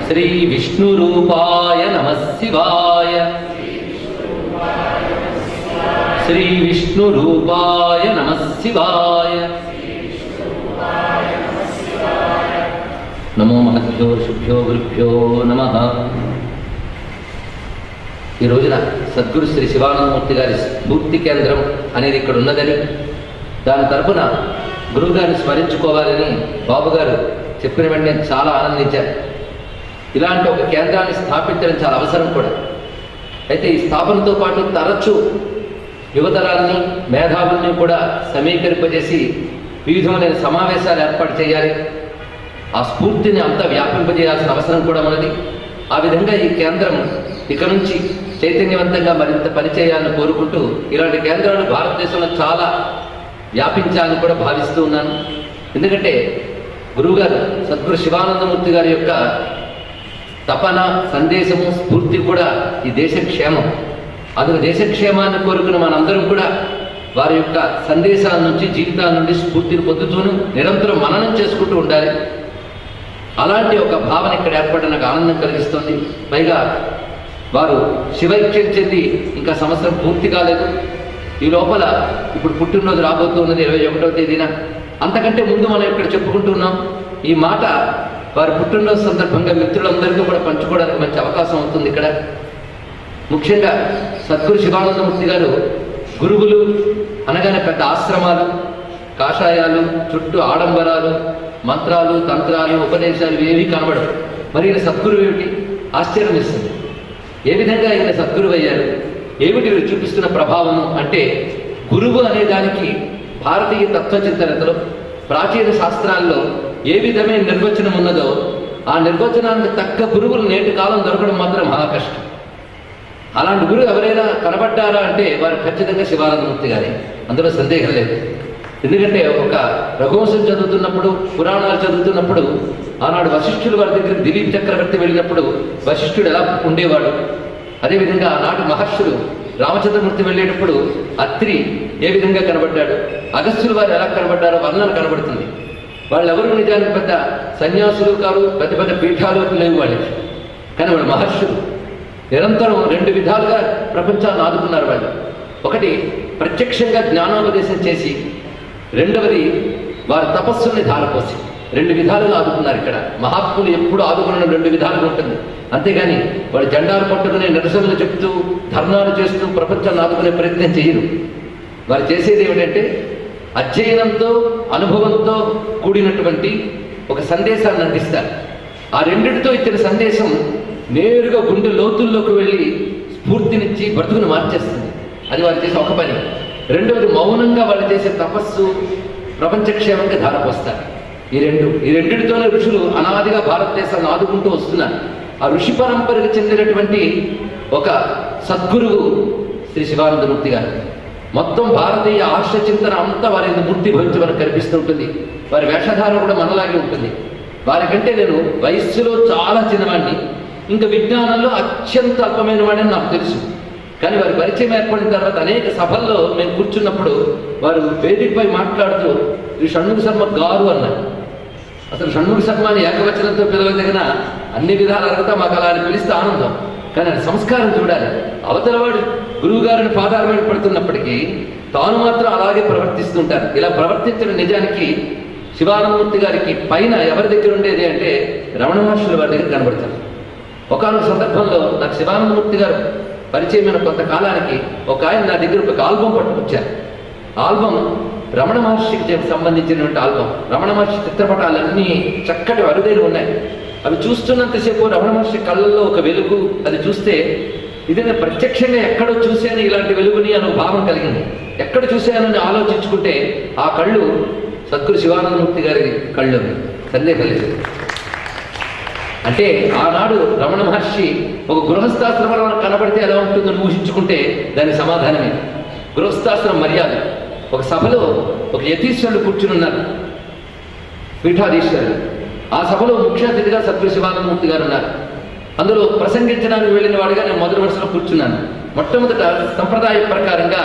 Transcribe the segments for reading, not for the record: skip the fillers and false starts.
శ్రీ విష్ణురూపాయ నమః శివాయ. శ్రీ విష్ణురూపాయ నమః శివాయ. నమో మహద్భ్యో శుభ్యో గురుభ్యో నమః. ఈ రోజున సద్గురు శ్రీ శివానందమూర్తి గారి స్ఫూర్తి కేంద్రం అనేది ఇక్కడ ఉన్నదని, దాని తరపున గురువుగారిని స్మరించుకోవాలని బాబుగారు చెప్పిన వెంటనే చాలా ఆనందించారు. ఇలాంటి ఒక కేంద్రాన్ని స్థాపించడం చాలా అవసరం కూడా. అయితే ఈ స్థాపనతో పాటు తరచూ యువతరాన్ని మేధావుల్ని కూడా సమీకరింపజేసి వివిధమైన సమావేశాలు ఏర్పాటు చేయాలి. ఆ స్ఫూర్తిని అంతా వ్యాపింపజేయాల్సిన అవసరం కూడా ఉన్నది. ఆ విధంగా ఈ కేంద్రం ఇక నుంచి చైతన్యవంతంగా మరింత పనిచేయాలని కోరుకుంటూ ఇలాంటి కేంద్రాలు భారతదేశంలో చాలా వ్యాపించాలని కూడా భావిస్తూ ఉన్నాను. ఎందుకంటే గురువుగారు సద్గురు శివానందమూర్తి గారి యొక్క తపన, సందేశము, స్ఫూర్తి కూడా ఈ దేశ క్షేమం. అందుకు దేశక్షేమాన్ని కోరుకున్న మనందరం కూడా వారి యొక్క సందేశాల నుంచి, జీవితాల నుండి స్ఫూర్తిని పొందుతూను నిరంతరం మననం చేసుకుంటూ ఉండాలి. అలాంటి ఒక భావన ఇక్కడ ఏర్పడిన నాకు ఆనందం కలిగిస్తుంది. పైగా వారు శివైక్యం చెంది ఇంకా సంవత్సరం పూర్తి కాలేదు. ఈ లోపల ఇప్పుడు పుట్టినరోజు రాబోతున్నది 21వ తేదీన. అంతకంటే ముందు మనం ఇక్కడ చెప్పుకుంటున్నాం. ఈ మాట వారి పుట్టినరోజు సందర్భంగా మిత్రులందరితో కూడా పంచుకోవడానికి మంచి అవకాశం అవుతుంది. ఇక్కడ ముఖ్యంగా సద్గురు శివానందమూర్తి గారు గురువులు అనగానే పెద్ద ఆశ్రమాలు, కాషాయాలు, చుట్టూ ఆడంబరాలు, మంత్రాలు, తంత్రాలు, ఉపదేశాలు ఏవి కనబడవు. మరి ఈయన సద్గురువు ఏమిటి? ఆశ్చర్యం ఇస్తుంది. ఏ విధంగా ఈయన సద్గురువు అయ్యారు, ఏమిటి వీరు చూపిస్తున్న ప్రభావము అంటే, గురువు అనే దానికి భారతీయ తత్వచింతనలో, ప్రాచీన శాస్త్రాల్లో ఏ విధమైన నిర్వచనం ఉన్నదో ఆ నిర్వచనానికి తగ్గ గురువులు నేటి కాలం దొరకడం మాత్రం మహా కష్టం. అలాంటి గురువు ఎవరైనా కనబడ్డారా అంటే వారు ఖచ్చితంగా శివానందమూర్తి గారే, అందులో సందేహం లేదు. ఎందుకంటే ఒక రఘువంశం చదువుతున్నప్పుడు, పురాణాలు చదువుతున్నప్పుడు ఆనాడు వశిష్ఠుడు వారి దగ్గరికి దిలీప్ చక్రవర్తి వెళ్ళినప్పుడు వశిష్ఠుడు ఎలా ఉండేవాడు, అదేవిధంగా ఆనాటి మహర్షులు రామచంద్రమూర్తి వెళ్ళేటప్పుడు అత్రి ఏ విధంగా కనబడ్డాడు, అగస్త్యులు వారు ఎలా కనబడ్డారో వర్ణన కనబడుతుంది. వాళ్ళెవరు నిజానికి పెద్ద సన్యాసులు కాదు, పెద్ద పెద్ద పీఠాలు లేవు వాళ్ళకి. కానీ వాళ్ళు మహర్షులు నిరంతరం 2 విధాలుగా ప్రపంచాన్ని ఆదుకున్నారు వాళ్ళు. ఒకటి ప్రత్యక్షంగా జ్ఞానోపదేశం చేసి, రెండవది వారి తపస్సుని ధారపోసి 2 విధాలుగా ఆదుకున్నారు. ఇక్కడ మహాత్ములు ఎప్పుడు ఆదుకున్న 2 విధాలుగా ఉంటుంది. అంతేగాని వాడు జెండాలు పట్టుకునే నిరసనలు చెప్తూ, ధర్నాలు చేస్తూ ప్రపంచాన్ని ఆదుకునే ప్రయత్నం చేయరు. వారు చేసేది ఏమిటంటే అధ్యయనంతో, అనుభవంతో కూడినటువంటి ఒక సందేశాన్ని అందిస్తారు. ఆ రెండిటితో ఇచ్చిన సందేశం నేరుగా గుండె లోతుల్లోకి వెళ్ళి స్ఫూర్తినిచ్చి బ్రతుకుని మార్చేస్తుంది. అది వారు చేసే ఒక పని. రెండవది మౌనంగా వాళ్ళు చేసే తపస్సు ప్రపంచక్షేమంగా ధారపోస్తారు. ఈ రెండిటితోనే ఋషులు అనాదిగా భారతదేశాన్ని ఆదుకుంటూ వస్తున్నారు. ఆ ఋషి పరంపరకు చెందినటువంటి ఒక సద్గురువు శ్రీ శివానందమూర్తి గారు. మొత్తం భారతీయ ఆర్ష చింతన అంతా వారి మూర్తి భవించి మనకు కనిపిస్తూ ఉంటుంది. వారి వేషధారణ కూడా మనలాగే ఉంటుంది. వారికంటే నేను వయస్సులో చాలా చిన్నవాడిని, ఇంకా విజ్ఞానంలో అత్యంత అల్పమైన వాడని నాకు తెలుసు. కానీ వారి పరిచయం ఏర్పడిన తర్వాత అనేక సభల్లో మేము కూర్చున్నప్పుడు వారు వేదికపై మాట్లాడుతూ శ్రీ షణ్ముఖ శర్మ గారు అన్నారు. అసలు షణ్ముఖ శర్మ అని ఏకవచనంతో పిలవదగిన అన్ని విధాలు అర్హత మాకు అలా అని పిలిస్తే ఆనందం. కానీ అది సంస్కారం చూడాలి. అవతలవాడు గురువు గారిని పాదారమైన పడుతున్నప్పటికీ తాను మాత్రం అలాగే ప్రవర్తిస్తుంటారు. ఇలా ప్రవర్తించిన నిజానికి శివానందమూర్తి గారికి పైన ఎవరి దగ్గర ఉండేది అంటే రమణ మహర్షుల వారి దగ్గర కనబడతారు. ఒకనొక సందర్భంలో నాకు శివానందమూర్తి గారు పరిచయమైన కొంతకాలానికి ఒక ఆయన నా దగ్గర ఒక ఆల్బమ్ పట్టుకొచ్చారు. ఆల్బమ్ రమణ మహర్షికి సంబంధించినటువంటి ఆల్బమ్. రమణ మహర్షి చిత్రపటాలన్నీ చక్కటి అరుదైన ఉన్నాయి. అవి చూస్తున్నంతసేపు రమణ మహర్షి కళ్ళల్లో ఒక వెలుగు, అది చూస్తే ఇది నేను ప్రత్యక్షంగా ఎక్కడో చూశాను ఇలాంటి వెలుగుని అనే భావం కలిగింది. ఎక్కడ చూశానని ఆలోచించుకుంటే ఆ కళ్ళు సద్గురు శివానందమూర్తి గారి కళ్ళు, సందేహం లేదు. అంటే ఆనాడు రమణ మహర్షి ఒక గృహస్థాశ్రమంలో కనబడితే ఎలా ఉంటుందని ఊహించుకుంటే దాని సమాధానమే గృహస్థాశ్రమం మర్యాద. ఒక సభలో ఒక యతీశ్వరుడు కూర్చుని ఉన్నారు, పీఠాధీశ్వరుడు. ఆ సభలో ముఖ్య అతిథిగా సద్గురు శివానందమూర్తి గారు ఉన్నారు. అందులో ప్రసంగించడానికి వెళ్ళిన వాడిగా నేను మొదటి వరుసలో కూర్చున్నాను. మొట్టమొదట సంప్రదాయ ప్రకారంగా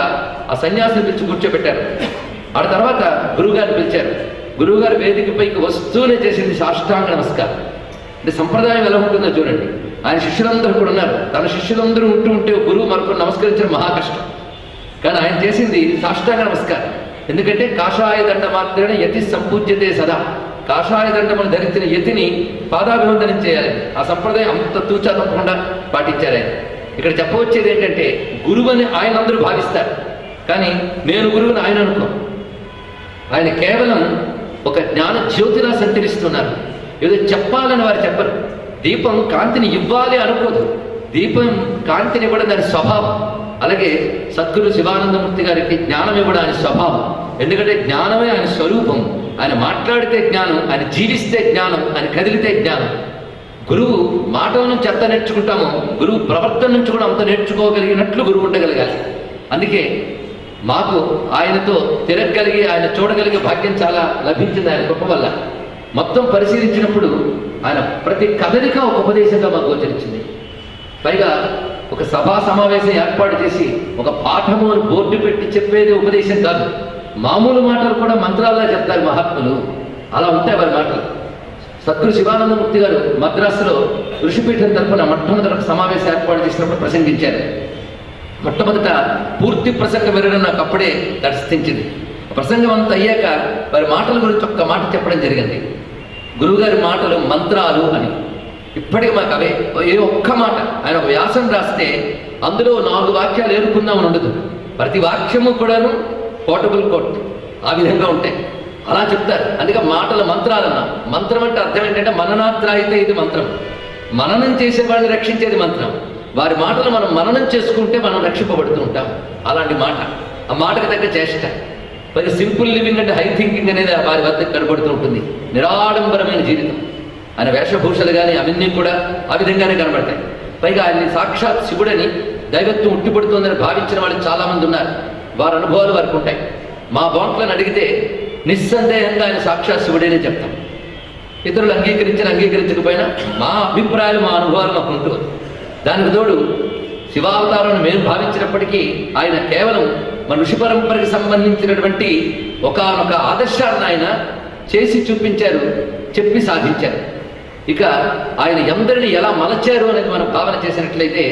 ఆ సన్యాసిని పిలిచి కూర్చోబెట్టారు. ఆ తర్వాత గురువుగారిని పిలిచారు. గురువుగారు వేదికపైకి వస్తూనే చేసింది సాష్టాంగ నమస్కారం. అంటే సంప్రదాయం ఎలా ఉంటుందో చూడండి. ఆయన శిష్యులందరూ కూడా ఉన్నారు. తన శిష్యులందరూ ఉంటే గురువు మనకు నమస్కరించడం మహా కష్టం. కానీ ఆయన చేసింది సాష్టాంగ నమస్కారం. ఎందుకంటే కాషాయ దండ మాత్రమే యతి సంపూజ్యతే సదా. కాషాయ దండమును ధరించిన యతిని పాదాభివందనం చేయాలి. ఆ సంప్రదాయం అంత తూచా తప్పకుండా పాటించారు ఆయన. ఇక్కడ చెప్పవచ్చేది ఏంటంటే గురువుని ఆయన అందరూ భావిస్తారు, కానీ నేను గురువుని ఆయన అనుకో. ఆయన కేవలం ఒక జ్ఞాన జ్యోతిలా సంచరిస్తున్నారు. ఏదో చెప్పాలని వారు చెప్పరు. దీపం కాంతిని ఇవ్వాలి అనుకోదు. దీపం కాంతిని ఇవ్వడం దాని స్వభావం. అలాగే సద్గురు శివానందమూర్తి గారికి జ్ఞానం ఇవ్వడం ఆయన స్వభావం. ఎందుకంటే జ్ఞానమే ఆయన స్వరూపం. ఆయన మాట్లాడితే జ్ఞానం, ఆయన జీవిస్తే జ్ఞానం, ఆయన కదిలితే జ్ఞానం. గురువు మాటల నుంచి ఎంత నేర్చుకుంటామో గురువు ప్రవర్తన నుంచి కూడా అంత నేర్చుకోగలిగినట్లు గురువు ఉండగలగాలి. అందుకే మాకు ఆయనతో తిరగలిగి ఆయన చూడగలిగే భాగ్యం చాలా లభించింది ఆయన గొప్ప వల్ల. మొత్తం పరిశీలించినప్పుడు ఆయన ప్రతి కదలిక ఒక ఉపదేశంగా మాకు గోచరించింది. పైగా ఒక సభా సమావేశం ఏర్పాటు చేసి ఒక పాఠము అని బోర్డు పెట్టి చెప్పేది ఉపదేశం కాదు. మామూలు మాటలు కూడా మంత్రాల్లా చెప్తారు మహాత్ములు. అలా ఉంటాయి వారి మాటలు. సద్గురు శివానందమూర్తి గారు మద్రాసులో ఋషిపీఠం తరఫున మొట్టమొదటి సమావేశం ఏర్పాటు చేసినప్పుడు ప్రసంగించారు. మొట్టమొదట పూర్తి ప్రసంగం వినడం నాకు అప్పుడే దర్శించింది. ప్రసంగం అంతా అయ్యాక వారి మాటల గురించి ఒక్క మాట చెప్పడం జరిగింది. గురువుగారి మాటలు మంత్రాలు అని. ఇప్పటికీ మాకు అవే ఏ ఒక్క మాట. ఆయన ఒక వ్యాసం రాస్తే అందులో 4 వాక్యాలు ఏరుకుందామని ఉండదు. ప్రతి వాక్యము కూడాను కోటబుల్ కోట్ ఆ విధంగా ఉంటాయి. అలా చెప్తారు. అందుకే మాటల మంత్రాలన్నా. మంత్రం అంటే అర్థం ఏంటంటే మననాత్రాయితే ఇది మంత్రం. మననం చేసే వాళ్ళని రక్షించేది మంత్రం. వారి మాటలు మనం మననం చేసుకుంటే మనం రక్షింపబడుతూ ఉంటాం. అలాంటి మాట, ఆ మాటకు తగ్గ చేష్ట. మరి సింపుల్ లివింగ్ అంటే హై థింకింగ్ అనేది వారి వద్ద కనబడుతూ ఉంటుంది. నిరాడంబరమైన జీవితం. ఆయన వేషభూషలు కానీ అవన్నీ కూడా ఆ విధంగానే కనబడతాయి. పైగా ఆయన్ని సాక్షాత్ శివుడని, దైవత్వం ఉట్టిపడుతుందని భావించిన వాళ్ళు చాలామంది ఉన్నారు. వారి అనుభవాలు వారికి ఉంటాయి. మా బాంట్లను అడిగితే నిస్సందేహంగా ఆయన సాక్షాత్ శివుడేనే చెప్తాం. ఇతరులు అంగీకరించకపోయినా మా అభిప్రాయాలు, మా అనుభవాలు మాకు ఉంటుంది. దానికి తోడు శివావతారం మేము భావించినప్పటికీ ఆయన కేవలం మన ఋషి పరంపరకి సంబంధించినటువంటి ఒకానొక ఆదర్శాన్ని ఆయన చేసి చూపించారు, చెప్పి సాధించారు. ఇక ఆయన ఎందరిని ఎలా మలచారు అనేది మనం భావన చేసినట్లయితే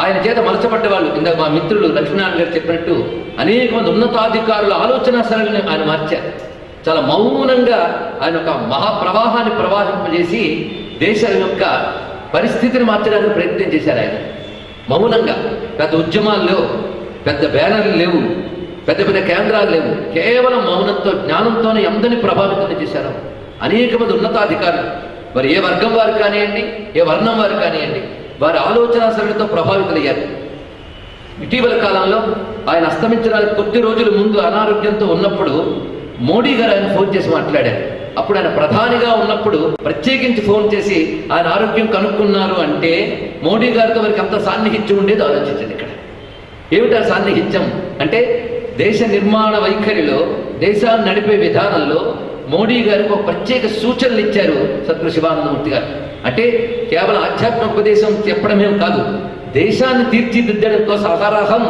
ఆయన చేత మలచబడ్డ వాళ్ళు, ఇందాక మా మిత్రులు లక్ష్మీనారాయణ గారు చెప్పినట్టు అనేక మంది ఉన్నతాధికారుల ఆలోచన సరళిని ఆయన మార్చారు. చాలా మౌనంగా ఆయన ఒక మహాప్రవాహాన్ని ప్రవాహింపజేసి దేశం యొక్క పరిస్థితిని మార్చడానికి ప్రయత్నం చేశారు. ఆయన మౌనంగా. పెద్ద ఉద్యమాలు లేవు, పెద్ద బ్యానర్లు లేవు, పెద్ద పెద్ద కేంద్రాలు లేవు. కేవలం మౌనంతో, జ్ఞానంతోనే ఎందరిని ప్రభావితం చేశారు. అనేక మంది ఉన్నతాధికారులు, వారు ఏ వర్గం వారు కానివ్వండి, ఏ వర్ణం వారు కానివ్వండి, వారి ఆలోచన సరళితో ప్రభావితులయ్యారు. ఇటీవల కాలంలో ఆయన అస్తమించడానికి కొద్ది రోజుల ముందు అనారోగ్యంతో ఉన్నప్పుడు మోడీ గారు ఆయన ఫోన్ చేసి మాట్లాడారు. అప్పుడు ఆయన ప్రధానిగా ఉన్నప్పుడు ప్రత్యేకించి ఫోన్ చేసి ఆయన ఆరోగ్యం కనుక్కున్నారు అంటే మోడీ గారితో వారికి అంత సాన్నిహిత్యం ఉండేది ఆలోచించండి. ఇక్కడ ఏమిటా సాన్నిహిత్యం అంటే దేశ నిర్మాణ వైఖరిలో, దేశాన్ని నడిపే విధానంలో మోడీ గారికి ఒక ప్రత్యేక సూచనలు ఇచ్చారు సద్గురు శివానందమూర్తి గారు. అంటే కేవలం ఆధ్యాత్మిక ఉపదేశం చెప్పడమేం కాదు, దేశాన్ని తీర్చిదిద్దడం కోసం అహరహం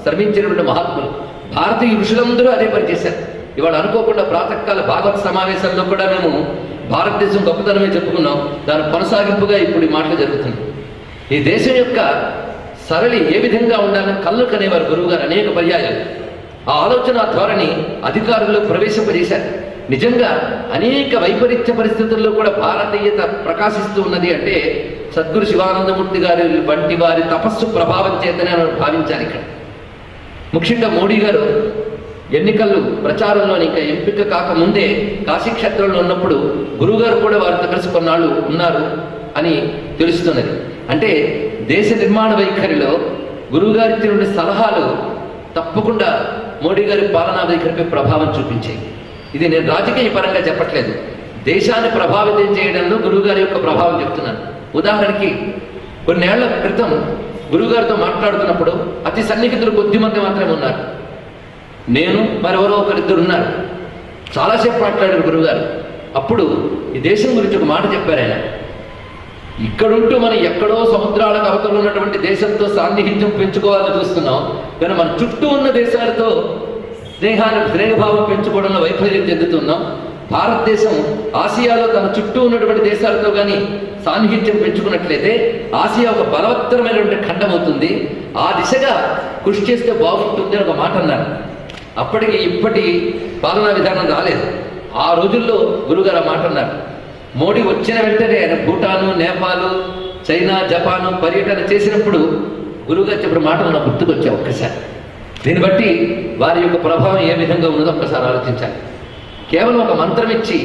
శ్రమించినటువంటి మహాత్ములు. భారతీయ ఋషులందరూ అదే పనిచేశారు. ఇవాళ అనుకోకుండా ప్రాతకాల భాగవత సమావేశంలో కూడా మేము భారతదేశం గొప్పతనమే చెప్పుకున్నాం. దాని కొనసాగింపుగా ఇప్పుడు ఈ మాటలు జరుగుతుంది. ఈ దేశం యొక్క సరళి ఏ విధంగా ఉండాలని కళ్ళు కనేవారు గురువు గారు అనేక పర్యాయాలు. ఆ ఆలోచన ధోరణి అధికారుల్లో ప్రవేశింపజేశారు. నిజంగా అనేక వైపరీత్య పరిస్థితుల్లో కూడా భారతీయత ప్రకాశిస్తూ ఉన్నది అంటే సద్గురు శివానందమూర్తి గారి వంటి వారి తపస్సు ప్రభావం చేతనే భావించాలి. ఇక్కడ ముఖ్యంగా మోడీ గారు ఎన్నికలు ప్రచారంలో ఇంకా ఎంపిక కాకముందే కాశీక్షేత్రంలో ఉన్నప్పుడు గురువుగారు కూడా వారితో కలిసి కొన్నాళ్ళు ఉన్నారు అని తెలుస్తున్నది. అంటే దేశ నిర్మాణ వైఖరిలో గురువుగారి ఇచ్చిన సలహాలు తప్పకుండా మోడీ గారి పాలనా వైఖరిపై ప్రభావం చూపించాయి. ఇది నేను రాజకీయ పరంగా చెప్పట్లేదు, దేశాన్ని ప్రభావితం చేయడంలో గురువుగారి యొక్క ప్రభావం చెప్తున్నాను. ఉదాహరణకి కొన్నేళ్ల క్రితం గురువుగారితో మాట్లాడుతున్నప్పుడు అతి సన్నిహితులు కొద్దిమంది మాత్రమే ఉన్నారు. నేను మరెవరో ఒకరిద్దరు ఉన్నారు. చాలాసేపు మాట్లాడారు గురువుగారు. అప్పుడు ఈ దేశం గురించి ఒక మాట చెప్పారు ఆయన. ఇక్కడుంటూ మనం ఎక్కడో సముద్రాలకు అవతల ఉన్నటువంటి దేశంతో సాన్నిహిత్యం పెంచుకోవాలని చూస్తున్నాం, కానీ మన చుట్టూ ఉన్న దేశాలతో స్నేహభావం పెంచుకోవడంలో వైఫల్యం చెందుతున్నాం. భారతదేశం ఆసియాలో తన చుట్టూ ఉన్నటువంటి దేశాలతో కానీ సాన్నిహిత్యం పెంచుకున్నట్లయితే ఆసియా ఒక బలవత్తరమైనటువంటి ఖండం అవుతుంది. ఆ దిశగా కృషి చేస్తే బాగుంటుంది అని ఒక మాట అన్నారు. అప్పటికి ఇప్పటి పాలనా విధానం రాలేదు. ఆ రోజుల్లో గురుగారు ఆ మాట అన్నారు. మోడీ వచ్చిన వెంటనే ఆయన భూటాను, నేపాలు, చైనా, జపాను పర్యటన చేసినప్పుడు గురువుగారు చెప్పిన మాటలు నాకు గుర్తుకొచ్చాయి ఒక్కసారి. దీన్ని బట్టి వారి యొక్క ప్రభావం ఏ విధంగా ఉన్నదో ఒక్కసారి ఆలోచించాలి. కేవలం ఒక మంత్రం ఇచ్చి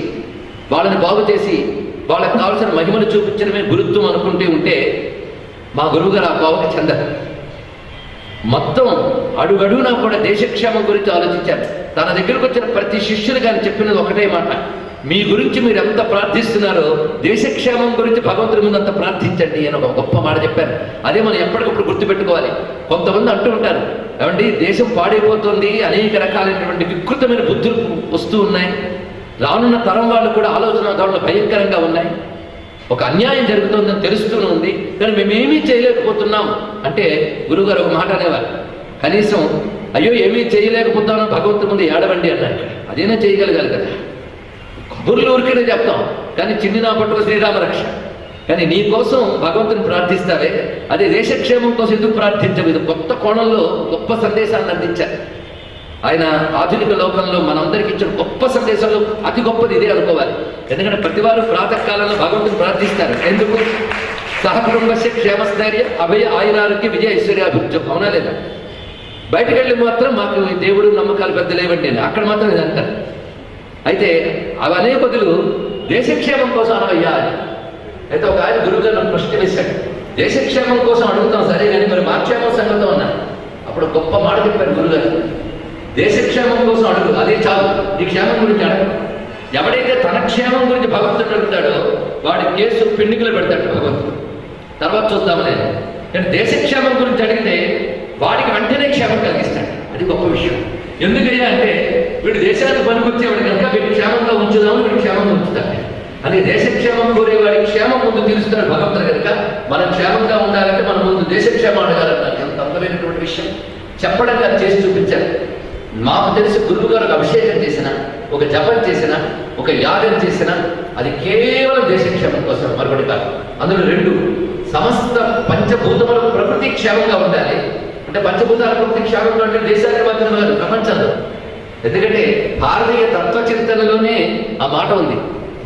వాళ్ళని బాగు చేసి వాళ్ళకి కావాల్సిన మహిమను చూపించడమే గురుత్వం అనుకుంటూ ఉంటే మా గురువుగారు ఆ బావకి చెందరు. మొత్తం అడుగడుగునా కూడా దేశక్షేమం గురించి ఆలోచించారు. తన దగ్గరకు వచ్చిన ప్రతి శిష్యులు కానీ చెప్పినది ఒకటే మాట, మీ గురించి మీరు ఎంత ప్రార్థిస్తున్నారో దేశక్షేమం గురించి భగవంతుడి ముందు అంత ప్రార్థించండి అని ఒక గొప్ప మాట చెప్పారు. అదే మనం ఎప్పటికప్పుడు గుర్తుపెట్టుకోవాలి. కొంతమంది అంటూ ఉంటారు, ఏమండి దేశం పాడైపోతుంది, అనేక రకాలైనటువంటి వికృతమైన బుద్ధులు వస్తూ ఉన్నాయి, రానున్న తరం వాళ్ళు కూడా ఆలోచన ధోరణులు భయంకరంగా ఉన్నాయి, ఒక అన్యాయం జరుగుతుందని తెలుస్తూనే ఉంది, కానీ మేమేమీ చేయలేకపోతున్నాం అంటే గురువుగారు ఒక మాట అనేవారు, కనీసం అయ్యో ఏమీ చేయలేకపోతానో భగవంతుడి ముందు ఏడవండి అన్నారు. అదేనా చేయగలగాలి కదా. కబుర్లు ఊరికనే చెప్తాం, కానీ చిన్ని నా పట్టుకు శ్రీరామ రక్ష. కానీ నీ కోసం భగవంతుని ప్రార్థిస్తావే, అదే దేశక్షేమం కోసం ఎందుకు ప్రార్థించవు? ఇది కొత్త కోణంలో గొప్ప సందేశాన్ని అందించారు ఆయన. ఆధునిక లోకంలో మనందరికీ ఇచ్చిన గొప్ప సందేశాలు అతి గొప్పది ఇదే అనుకోవాలి. ఎందుకంటే ప్రతివారు ప్రాతకాలంలో భగవంతుని ప్రార్థిస్తారు. ఎందుకు? సహకుటుంబస్య క్షేమస్థైర్య అభయ ఆయురారోగ్య విజయ ఐశ్వర్యాభివృద్ధి. అవునా లేదా? బయటకు వెళ్ళి మాత్రం మాకు దేవుడు నమ్మకాలు పెద్ద లేవండి అని అక్కడ మాత్రం ఇది అంటారు. అయితే అవనే బదులు దేశక్షేమం కోసం అనవయ్యా అని. అయితే ఒక ఆయన గురువుగారు నన్ను ప్రశ్న వేశాడు, దేశక్షేమం కోసం అడుగుతాం సరే కానీ మరి మా క్షేమం సంగతం అన్నారు. అప్పుడు గొప్ప మాట చెప్పారు గురుగారు, దేశక్షేమం కోసం అడుగు, అదే చాలు, నీ క్షేమం గురించి అడగ. ఎవడైతే తన క్షేమం గురించి భగవంతుడు అడుగుతాడో వాడి కేసు పెండింగ్లో పెడతాడు భగవంతుడు. తర్వాత చూద్దామనే. కానీ దేశక్షేమం గురించి అడిగితే వాడికి వెంటనే క్షేమం కలిగిస్తాడు. అది గొప్ప విషయం. ఎందుకయ్యా అంటే వీడు దేశానికి పనికొచ్చేవాడు కనుక వీడి క్షేమంగా ఉంచుదామని వీడి క్షేమంగా ఉంచుతాడు. అని దేశక్షేమం కోరేవాడి క్షేమం ముందు తీరుస్తున్నాడు భగవంతుడు కనుక మనం క్షేమంగా ఉండాలంటే మన ముందు దేశక్షేమం అడగాలన్నారు. ఎంత అందమైనటువంటి విషయం చెప్పడం కాదు, చేసి చూపించారు. మాకు తెలిసి గురువు గారు ఒక అభిషేకం చేసిన, ఒక జపం చేసిన, ఒక యాగం చేసిన అది కేవలం దేశక్షేమం కోసం, మరొకటి కాదు. అందులో రెండు, సమస్త పంచభూతముల ప్రకృతి క్షేమంగా ఉండాలి. అంటే పంచభూతాల ప్రకృతి క్షేమంగా ఉంటే దేశానికి మాత్రమే కాదు ప్రపంచంలో. ఎందుకంటే భారతీయ తత్వచింతనలోనే ఆ మాట ఉంది,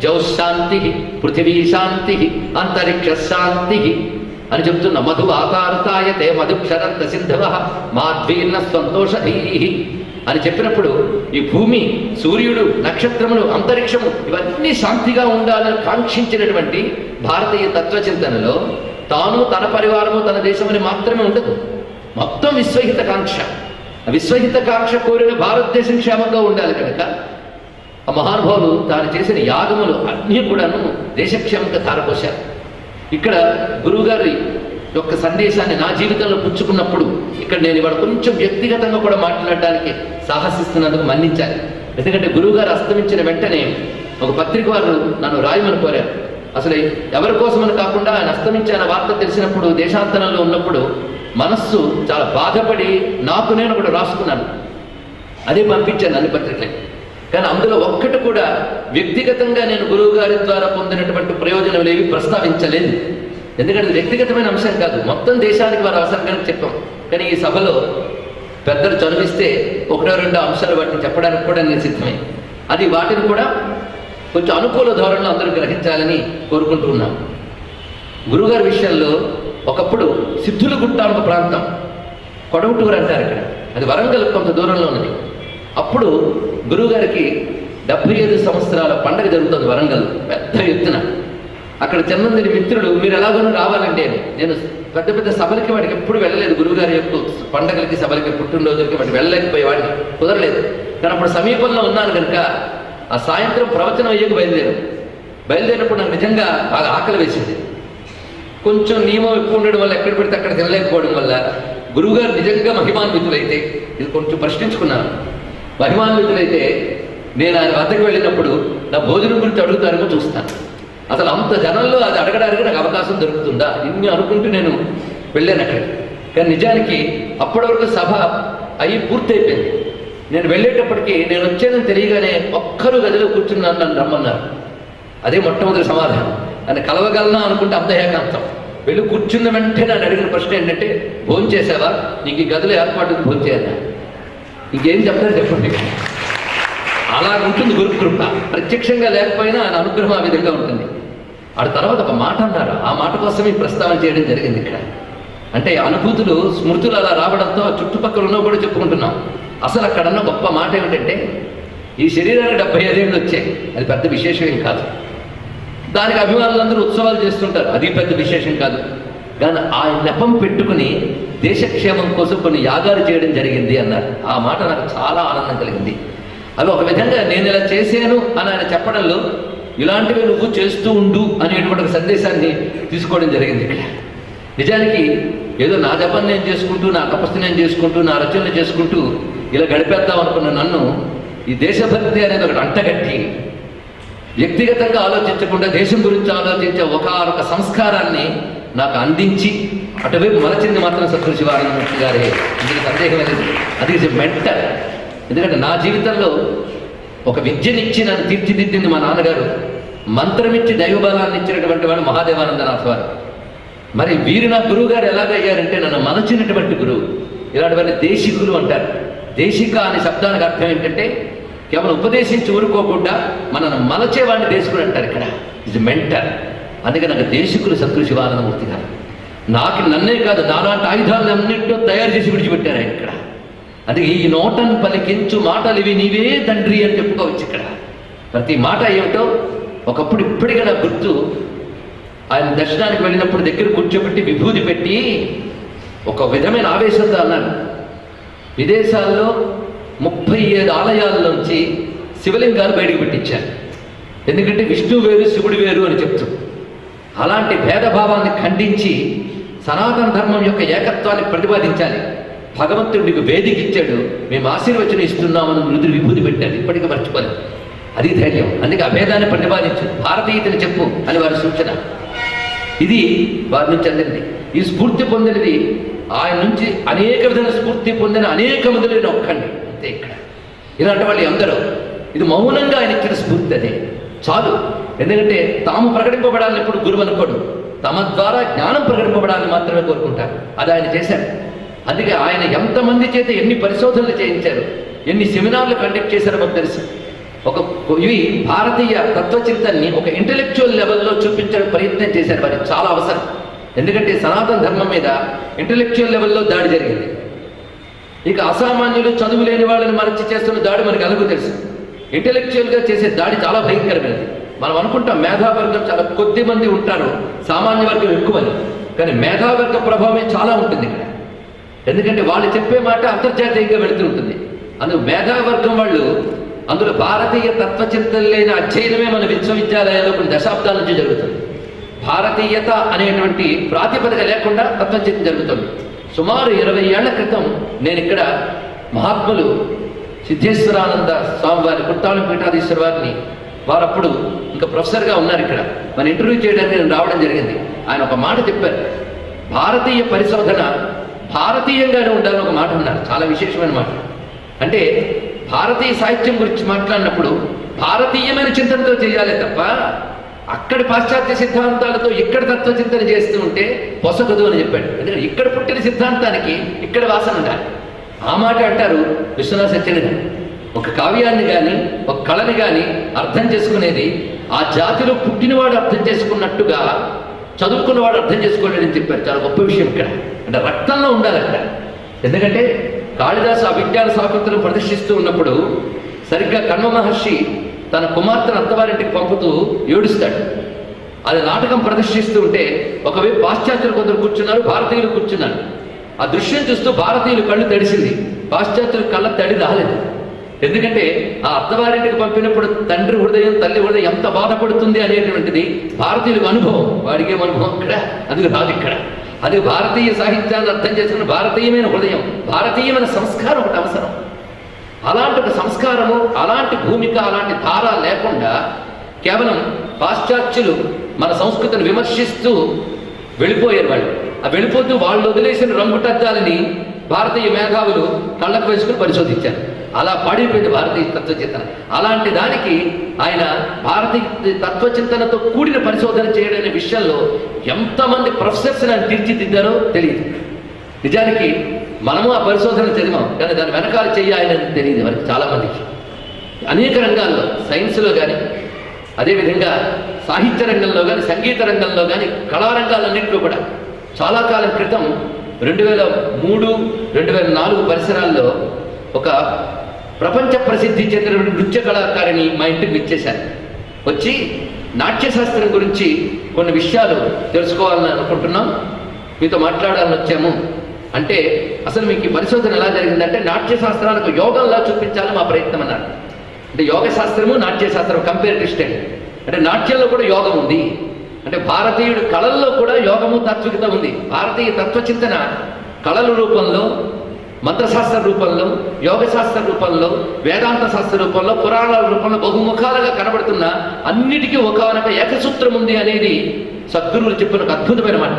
జౌశాంతి, పృథివీ శాంతి, అంతరిక్ష శాంతి అని చెప్తున్న. మధు ఆకారతాయతే మధుక్షరంత సింధవ మాధ్వీర్ణ సంతోషధీ అని చెప్పినప్పుడు ఈ భూమి, సూర్యుడు, నక్షత్రములు, అంతరిక్షము ఇవన్నీ శాంతిగా ఉండాలని కాంక్షించినటువంటి భారతీయ తత్వచింతనలో తాను, తన పరివారము, తన దేశమని మాత్రమే ఉండదు, మొత్తం విశ్వహిత కాంక్ష. విశ్వహిత కాంక్ష కోరిన భారతదేశం క్షేమంగా ఉండాలి కనుక ఆ మహానుభావులు తాను చేసిన యాగములు అన్నీ కూడాను దేశక్షేమంగా తారపోశారు. ఇక్కడ గురువుగారి యొక్క సందేశాన్ని నా జీవితంలో పుచ్చుకున్నప్పుడు ఇక్కడ నేను ఇవాళ కొంచెం వ్యక్తిగతంగా కూడా మాట్లాడడానికి సాహసిస్తున్నందుకు మన్నించాలి. ఎందుకంటే గురువుగారు అస్తమించిన వెంటనే ఒక పత్రిక వారు నన్ను రాయమని కోరారు. అసలు ఎవరి కోసమని కాకుండా ఆయన అస్తమించిన వార్త తెలిసినప్పుడు దేశాంతరంలో ఉన్నప్పుడు మనస్సు చాలా బాధపడి నాకు నేను కూడా రాసుకున్నాను. అదే పంపించాను అన్ని పత్రికలకి. కానీ అందులో ఒక్కటి కూడా వ్యక్తిగతంగా నేను గురువు గారి ద్వారా పొందినటువంటి ప్రయోజనం ఏవి ప్రస్తావించలేదు. ఎందుకంటే వ్యక్తిగతమైన అంశం కాదు, మొత్తం దేశానికి వారు అవసరంగా చెప్పాం. కానీ ఈ సభలో పెద్దలు చదివిస్తే ఒకటో రెండో అంశాలు వాటిని చెప్పడానికి కూడా నేను సిద్ధమే. అది వాటిని కూడా కొంచెం అనుకూల ధోరణిలో అందరూ గ్రహించాలని కోరుకుంటూ ఉన్నాం. గురువుగారి విషయంలో ఒకప్పుడు సిద్ధులగుట్ట ఒక ప్రాంతం, కొడవటూరు అంటారు ఇక్కడ, అది వరంగల్ కొంత దూరంలో ఉన్నది. అప్పుడు గురువుగారికి 75 సంవత్సరాల పండగ జరుగుతుంది వరంగల్ పెద్ద ఎత్తున. అక్కడ చిన్నందిని మిత్రుడు మీరు ఎలాగోనూ రావాలంటే నేను పెద్ద పెద్ద సభలకి వాడికి ఎప్పుడు వెళ్ళలేదు. గురువుగారి యొక్క పండగలకి, సభలకి, పుట్టినరోజులకి వాడికి వెళ్ళలేకపోయేవాడిని, కుదరలేదు. కానీ అప్పుడు సమీపంలో ఉన్నాను కనుక ఆ సాయంత్రం ప్రవచనం అయ్యేకి బయలుదేరినప్పుడు నాకు నిజంగా బాగా ఆకలి వేసింది. కొంచెం నియమం ఎక్కువ ఉండడం వల్ల ఎక్కడ పెడితే అక్కడ తినలేకపోవడం వల్ల గురువుగారు నిజంగా మహిమాన్వితులైతే, ఇది కొంచెం ప్రశ్నించుకున్నాను, మహిమాన్వితులైతే నేను ఆయన వద్దకు వెళ్ళినప్పుడు నా భోజనం గురించి అడుగుతారేమో చూస్తాను. అసలు అంత జనంలో అది అడగడానికి నాకు అవకాశం దొరుకుతుందా ఇన్ని అనుకుంటూ నేను వెళ్ళాను అక్కడికి. కానీ నిజానికి అప్పటి వరకు సభ అయ్యి పూర్తయిపోయింది. నేను వెళ్ళేటప్పటికి నేను వచ్చానని తెలియగానే ఒక్కరు గదిలో కూర్చున్నాను, నన్ను రమ్మన్నారు. అదే మొట్టమొదటి సమాధానం. అని కలవగలనా అనుకుంటే అంత ఏకాంతం. వెళ్ళి కూర్చున్న వెంటనే నన్ను అడిగిన ప్రశ్న ఏంటంటే, భోజనం చేసావా, నీకు ఈ గదిలో ఏర్పాటు భోజనం చేయాలా, ఇంకేం చెప్తారు చెప్పండి. అలా ఉంటుంది గురుకృప. ప్రత్యక్షంగా లేకపోయినా ఆయన అనుగ్రహం ఆ విధంగా ఉంటుంది. ఆ తర్వాత ఒక మాట అన్నారు, ఆ మాట కోసం ఈ ప్రస్తావన చేయడం జరిగింది ఇక్కడ. అంటే అనుభూతులు స్మృతులు అలా రావడంతో చుట్టుపక్కల ఉన్నవి కూడా చెప్పుకుంటున్నాం. అసలు అక్కడన్న గొప్ప మాట ఏమిటంటే, ఈ శరీరానికి 75 ఏళ్ళు వచ్చాయి, అది పెద్ద విశేషం ఏం కాదు. దానికి అభిమానులందరూ ఉత్సవాలు చేస్తుంటారు, అది పెద్ద విశేషం కాదు. కానీ ఆ నెపం పెట్టుకుని దేశక్షేమం కోసం కొన్ని యాగాలు చేయడం జరిగింది అన్నారు. ఆ మాట నాకు చాలా ఆనందం కలిగింది. అవి ఒక విధంగా నేను ఇలా చేశాను అని ఆయన చెప్పడంలో ఇలాంటివి నువ్వు చేస్తూ ఉండు అనేటువంటి ఒక సందేశాన్ని తీసుకోవడం జరిగింది ఇక్కడ. నిజానికి ఏదో నా జపం నేను చేసుకుంటూ, నా తపస్సు నేను చేసుకుంటూ, నా రచనలు చేసుకుంటూ ఇలా గడిపేద్దాం అనుకున్న నన్ను ఈ దేశభక్తి అనేది ఒకటి అంటగట్టి వ్యక్తిగతంగా ఆలోచించకుండా దేశం గురించి ఆలోచించే ఒక సంస్కారాన్ని నాకు అందించి అటువైపు మలచింది మాత్రం సద్గురు శివానందమూర్తి గారే, ఇందుకు సందేహం లేదు. అది ఈజ్ ఎ మెంటర్. ఎందుకంటే నా జీవితంలో ఒక విద్యనిచ్చి నన్ను తీర్చిదిద్దింది మా నాన్నగారు, మంత్రమిచ్చి దైవబలాన్ని ఇచ్చినటువంటి వాడు మహాదేవానందనాథ్ వారు. మరి వీరు నా గురువు గారు ఎలాగయ్యారంటే నన్ను మలచినటువంటి గురువు. ఇలాంటివన్నీ దేశికులు అంటారు. దేశిక అనే శబ్దానికి అర్థం ఏంటంటే కేవలం ఉపదేశించి ఊరుకోకుండా మనల్ని మలచేవాడిని దేశికుడు అంటారు. ఇక్కడ ఇది మెంటర్. అందుకే నాకు దేశికులు సద్గురు శివానందమూర్తి గారు. నాకు నన్నే కాదు, నాలాంటి ఆయుధాలను అన్నింటిలో తయారు చేసి విడిచిపెట్టారు ఆయన ఇక్కడ. అందుకే ఈ నోటను పలికించు మాటలు ఇవి నీవే తండ్రి అని చెప్పుకోవచ్చు ఇక్కడ. ప్రతి మాట ఏమిటో ఒకప్పుడు ఇప్పటికీ నాకు గుర్తు. ఆయన దర్శనానికి వెళ్ళినప్పుడు దగ్గర కూర్చోబెట్టి విభూతి పెట్టి ఒక విధమైన ఆవేశంతో అన్నారు, విదేశాల్లో 37 ఆలయాల్లోంచి శివలింగాలు బయటకు పెట్టించారు. ఎందుకంటే విష్ణు వేరు శివుడు వేరు అని చెప్తూ అలాంటి భేదభావాన్ని ఖండించి సనాతన ధర్మం యొక్క ఏకత్వాన్ని ప్రతిపాదించాలి. భగవంతుడు నీకు వేదిక ఇచ్చాడు, మేము ఆశీర్వచనం ఇస్తున్నామని మృదులు విభూతి పెట్టారు. ఇప్పటికీ మర్చిపోలేదు. అది ధైర్యం. అందుకే అభేదాన్ని ప్రతిపాదించు, భారతీయతని చెప్పు అని వారి సూచన. ఇది వారి నుంచి అందింది. ఈ స్ఫూర్తి పొందినది ఆయన నుంచి అనేక విధమైన స్ఫూర్తి పొందిన అనేక మందిలో ఒక్కండి అంతే ఇక్కడ. ఇలాంటి వాళ్ళు అందరూ ఇది మౌనంగా ఆయన ఇచ్చిన స్ఫూర్తి అదే చాలు. ఎందుకంటే తాము ప్రకటింపబడాలని ఎప్పుడు గురువు అనుకోడు, తమ ద్వారా జ్ఞానం ప్రకటింపబడాలని మాత్రమే కోరుకుంటారు. అది ఆయన చేశారు. అందుకే ఆయన ఎంతమంది చేత ఎన్ని పరిశోధనలు చేయించారు, ఎన్ని సెమినార్లు కండక్ట్ చేశారో మాకు తెలుసు. ఇవి భారతీయ తత్వచింతనని ఒక ఇంటెలెక్చువల్ లెవెల్లో చూపించడం ప్రయత్నం చేశారు. వారికి చాలా అవసరం. ఎందుకంటే సనాతన ధర్మం మీద ఇంటెలెక్చువల్ లెవెల్లో దాడి జరిగింది. ఇక అసామాన్యులు చదువు లేని వాళ్ళని మరచి చేస్తున్న దాడి మనకు అలాగూ తెలుసు. ఇంటెలెక్చువల్గా చేసే దాడి చాలా భయంకరమైనది. మనం అనుకుంటాం మేధావర్గం చాలా కొద్ది మంది ఉంటారు, సామాన్య వర్గం ఎక్కువని. కానీ మేధావర్గ ప్రభావమే చాలా ఉంటుంది ఇక్కడ. ఎందుకంటే వాళ్ళు చెప్పే మాట అంతర్జాతీయంగా వెళుతూ ఉంటుంది. అందుకు మేధావర్గం వాళ్ళు, అందులో భారతీయ తత్వచింతన లేని అధ్యయనమే మన విశ్వవిద్యాలయాల్లో కొన్ని దశాబ్దాల నుంచి జరుగుతుంది. భారతీయత అనేటువంటి ప్రాతిపదిక లేకుండా తత్వచింతన జరుగుతుంది. సుమారు 20 ఏళ్ల క్రితం నేను ఇక్కడ మహాత్ములు సిద్ధేశ్వరానంద స్వామి వారి కుట్టాళం పీఠాధీశ్వర వారిని, వారప్పుడు ఇంకా ప్రొఫెసర్గా ఉన్నారు ఇక్కడ, మన ఇంటర్వ్యూ చేయడానికి నేను రావడం జరిగింది. ఆయన ఒక మాట చెప్పారు, భారతీయ పరిశోధన భారతీయంగానే ఉండాలని ఒక మాట అన్నారు. చాలా విశేషమైన మాట. అంటే భారతీయ సాహిత్యం గురించి మాట్లాడినప్పుడు భారతీయమైన చింతనతో చేయాలి తప్ప అక్కడి పాశ్చాత్య సిద్ధాంతాలతో ఇక్కడ తత్వచింతన చేస్తూ ఉంటే పొసగదు అని చెప్పాడు. ఎందుకంటే ఇక్కడ పుట్టిన సిద్ధాంతానికి ఇక్కడ వాసన ఉండాలి. ఆ మాట అంటారు విశ్వనాథ సత్యనారాయణ. ఒక కావ్యాన్ని కానీ ఒక కళని కానీ అర్థం చేసుకునేది ఆ జాతిలో పుట్టినవాడు అర్థం చేసుకున్నట్టుగా చదువుకున్నవాడు అర్థం చేసుకోలేడని చెప్పారు. చాలా గొప్ప విషయం ఇక్కడ. అంటే రక్తంలో ఉండాలి అక్కడ. ఎందుకంటే కాళిదాసు అభిజ్ఞాన శాకుంతలం ప్రదర్శిస్తూ ఉన్నప్పుడు సరిగ్గా కణ్వ మహర్షి తన కుమార్తెను అత్తవారింటికి పంపుతూ ఏడుస్తాడు. అది నాటకం ప్రదర్శిస్తూ ఉంటే ఒకవైపు పాశ్చాత్యులు కొందరు కూర్చున్నారు, భారతీయులు కూర్చున్నారు. ఆ దృశ్యం చూస్తూ భారతీయులు కళ్ళు తడిసింది, పాశ్చాత్యులు కళ్ళ తడి రాలేదు. ఎందుకంటే ఆ అత్తవారింటికి పంపినప్పుడు తండ్రి హృదయం తల్లి హృదయం ఎంత బాధపడుతుంది అనేటువంటిది భారతీయులకు అనుభవం. వాడికి అనుభవం ఇక్కడ, అందుకు రాదు ఇక్కడ. అది భారతీయ సాహిత్యాన్ని అర్థం చేసుకున్న భారతీయమైన హృదయం, భారతీయమైన సంస్కారం ఒకటి అవసరం. అలాంటి ఒక సంస్కారము, అలాంటి భూమిక, అలాంటి ధార లేకుండా కేవలం పాశ్చాత్యులు మన సంస్కృతిని విమర్శిస్తూ వెళ్ళిపోయారు. వాళ్ళు ఆ వెళ్ళిపోతూ వాళ్ళు వదిలేసిన రంగుటద్దాలని భారతీయ మేధావులు కళ్ళకు వేసుకుని పరిశోధించారు. అలా పాడిపోయింది భారతీయ తత్వచింతన. అలాంటి దానికి ఆయన భారతీయ తత్వచింతనతో కూడిన పరిశోధన చేయడనే విషయంలో ఎంతమంది ప్రొఫెసర్స్ ఆయన తీర్చిదిద్దారో తెలియదు. నిజానికి మనము ఆ పరిశోధన చదివాం, కానీ దాని వెనకాల చెయ్యాలని తెలియదు మనకి చాలామందికి. అనేక రంగాల్లో, సైన్స్లో కానీ, అదేవిధంగా సాహిత్య రంగంలో కానీ, సంగీత రంగంలో కానీ, కళారంగాలన్నింటిలో కూడా చాలా కాలం క్రితం 2003-2004 పరిసరాల్లో ఒక ప్రపంచ ప్రసిద్ధి చెందిన నృత్య కళాకారిణి మా ఇంటికి విచ్చేశారు. వచ్చి నాట్యశాస్త్రం గురించి కొన్ని విషయాలు తెలుసుకోవాలని అనుకుంటున్నాం, మీతో మాట్లాడాలని వచ్చాము అంటే, అసలు మీకు ఈ పరిశోధన ఎలా జరిగిందంటే, నాట్యశాస్త్రాలకు యోగంలా చూపించాలని మా ప్రయత్నం అన్నారు. అంటే యోగ శాస్త్రము నాట్యశాస్త్రం కంపేరిటివ్ స్టడీ, అంటే నాట్యంలో కూడా యోగం ఉంది, అంటే భారతీయుడు కళల్లో కూడా యోగము తాత్వికత ఉంది. భారతీయ తత్వచింతన కళల రూపంలో, మంత్రశాస్త్ర రూపంలో, యోగశాస్త్ర రూపంలో, వేదాంత శాస్త్ర రూపంలో, పురాణాల రూపంలో బహుముఖాలుగా కనబడుతున్న అన్నిటికీ ఒకనొక ఏకసూత్రం ఉంది అనేది సద్గురువులు చెప్పిన ఒక అద్భుతమైన మాట.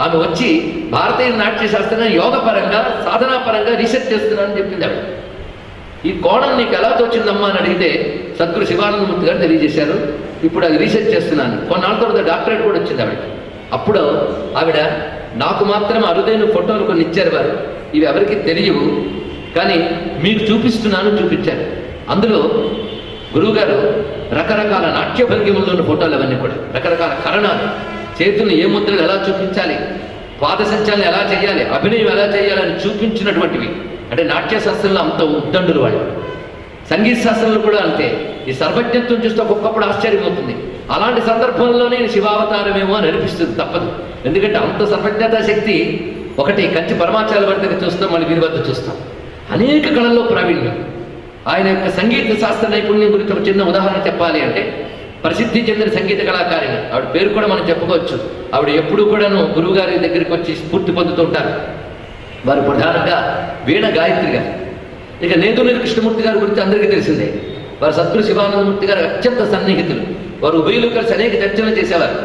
ఆమె వచ్చి భారతీయ నాట్యశాస్త్రాన్ని యోగపరంగా, సాధనాపరంగా రీసెర్చ్ చేస్తున్నానని చెప్పింది ఆవిడ. ఈ కోణం నీకు ఎలా తోచిందమ్మా అని అడిగితే సద్గురు శివానందమూర్తి గారు తెలియజేశారు, ఇప్పుడు అది రీసెర్చ్ చేస్తున్నాను. కొన్నాళ్ళ తర్వాత డాక్టరేట్ కూడా వచ్చింది ఆవిడ. అప్పుడు ఆవిడ నాకు మాత్రం అరుదైన ఫోటోలు కొన్ని ఇచ్చారు వారు, ఇవి ఎవరికి తెలియవు, కానీ మీకు చూపించారు. అందులో గురువుగారు రకరకాల నాట్య భంగిమల్లో ఉన్న ఫోటోలు అవన్నీ కూడా, రకరకాల కరణాలు, చేతుల్ని ఏ ముద్రలు ఎలా చూపించాలి, పాద సంచాలను ఎలా చేయాలి, అభినయం ఎలా చేయాలని చూపించినటువంటివి. అంటే నాట్యశాస్త్రంలో అంత ఉద్దండులు వాళ్ళు. సంగీత శాస్త్రంలో కూడా అంతే. ఈ సర్వజ్ఞత్వం చూస్తే ఒక్కొక్కప్పుడు ఆశ్చర్యం అవుతుంది. అలాంటి సందర్భంలో నేను శివావతారమేమో అని అనిపిస్తుంది, తప్పదు. ఎందుకంటే అంత సర్వజ్ఞతా శక్తి ఒకటి కంచి పరమాచార్య వారి దగ్గర చూస్తాం, మళ్ళీ వీరి వద్ద చూస్తాం. అనేక కళల్లో ప్రావీణ్యం. ఆయన యొక్క సంగీత శాస్త్ర నైపుణ్యం గురించి ఒక చిన్న ఉదాహరణ చెప్పాలి అంటే, ప్రసిద్ధి చెందిన సంగీత కళాకారిణి ఆవిడ పేరు కూడా మనం చెప్పుకోవచ్చు. ఆవిడ ఎప్పుడూ కూడాను గురువుగారి దగ్గరికి వచ్చి స్ఫూర్తి పొందుతుంటారు. వారు ప్రధానంగా వీణ గాయత్రి గారు. ఇక నేదునూరి కృష్ణమూర్తి గారి గురించి అందరికీ తెలిసిందే. వారు సద్గురు శివానందమూర్తి గారు అత్యంత సన్నిహితులు. వారు ఉభయులు కలిసి అనేక చర్చలు చేసేవారు.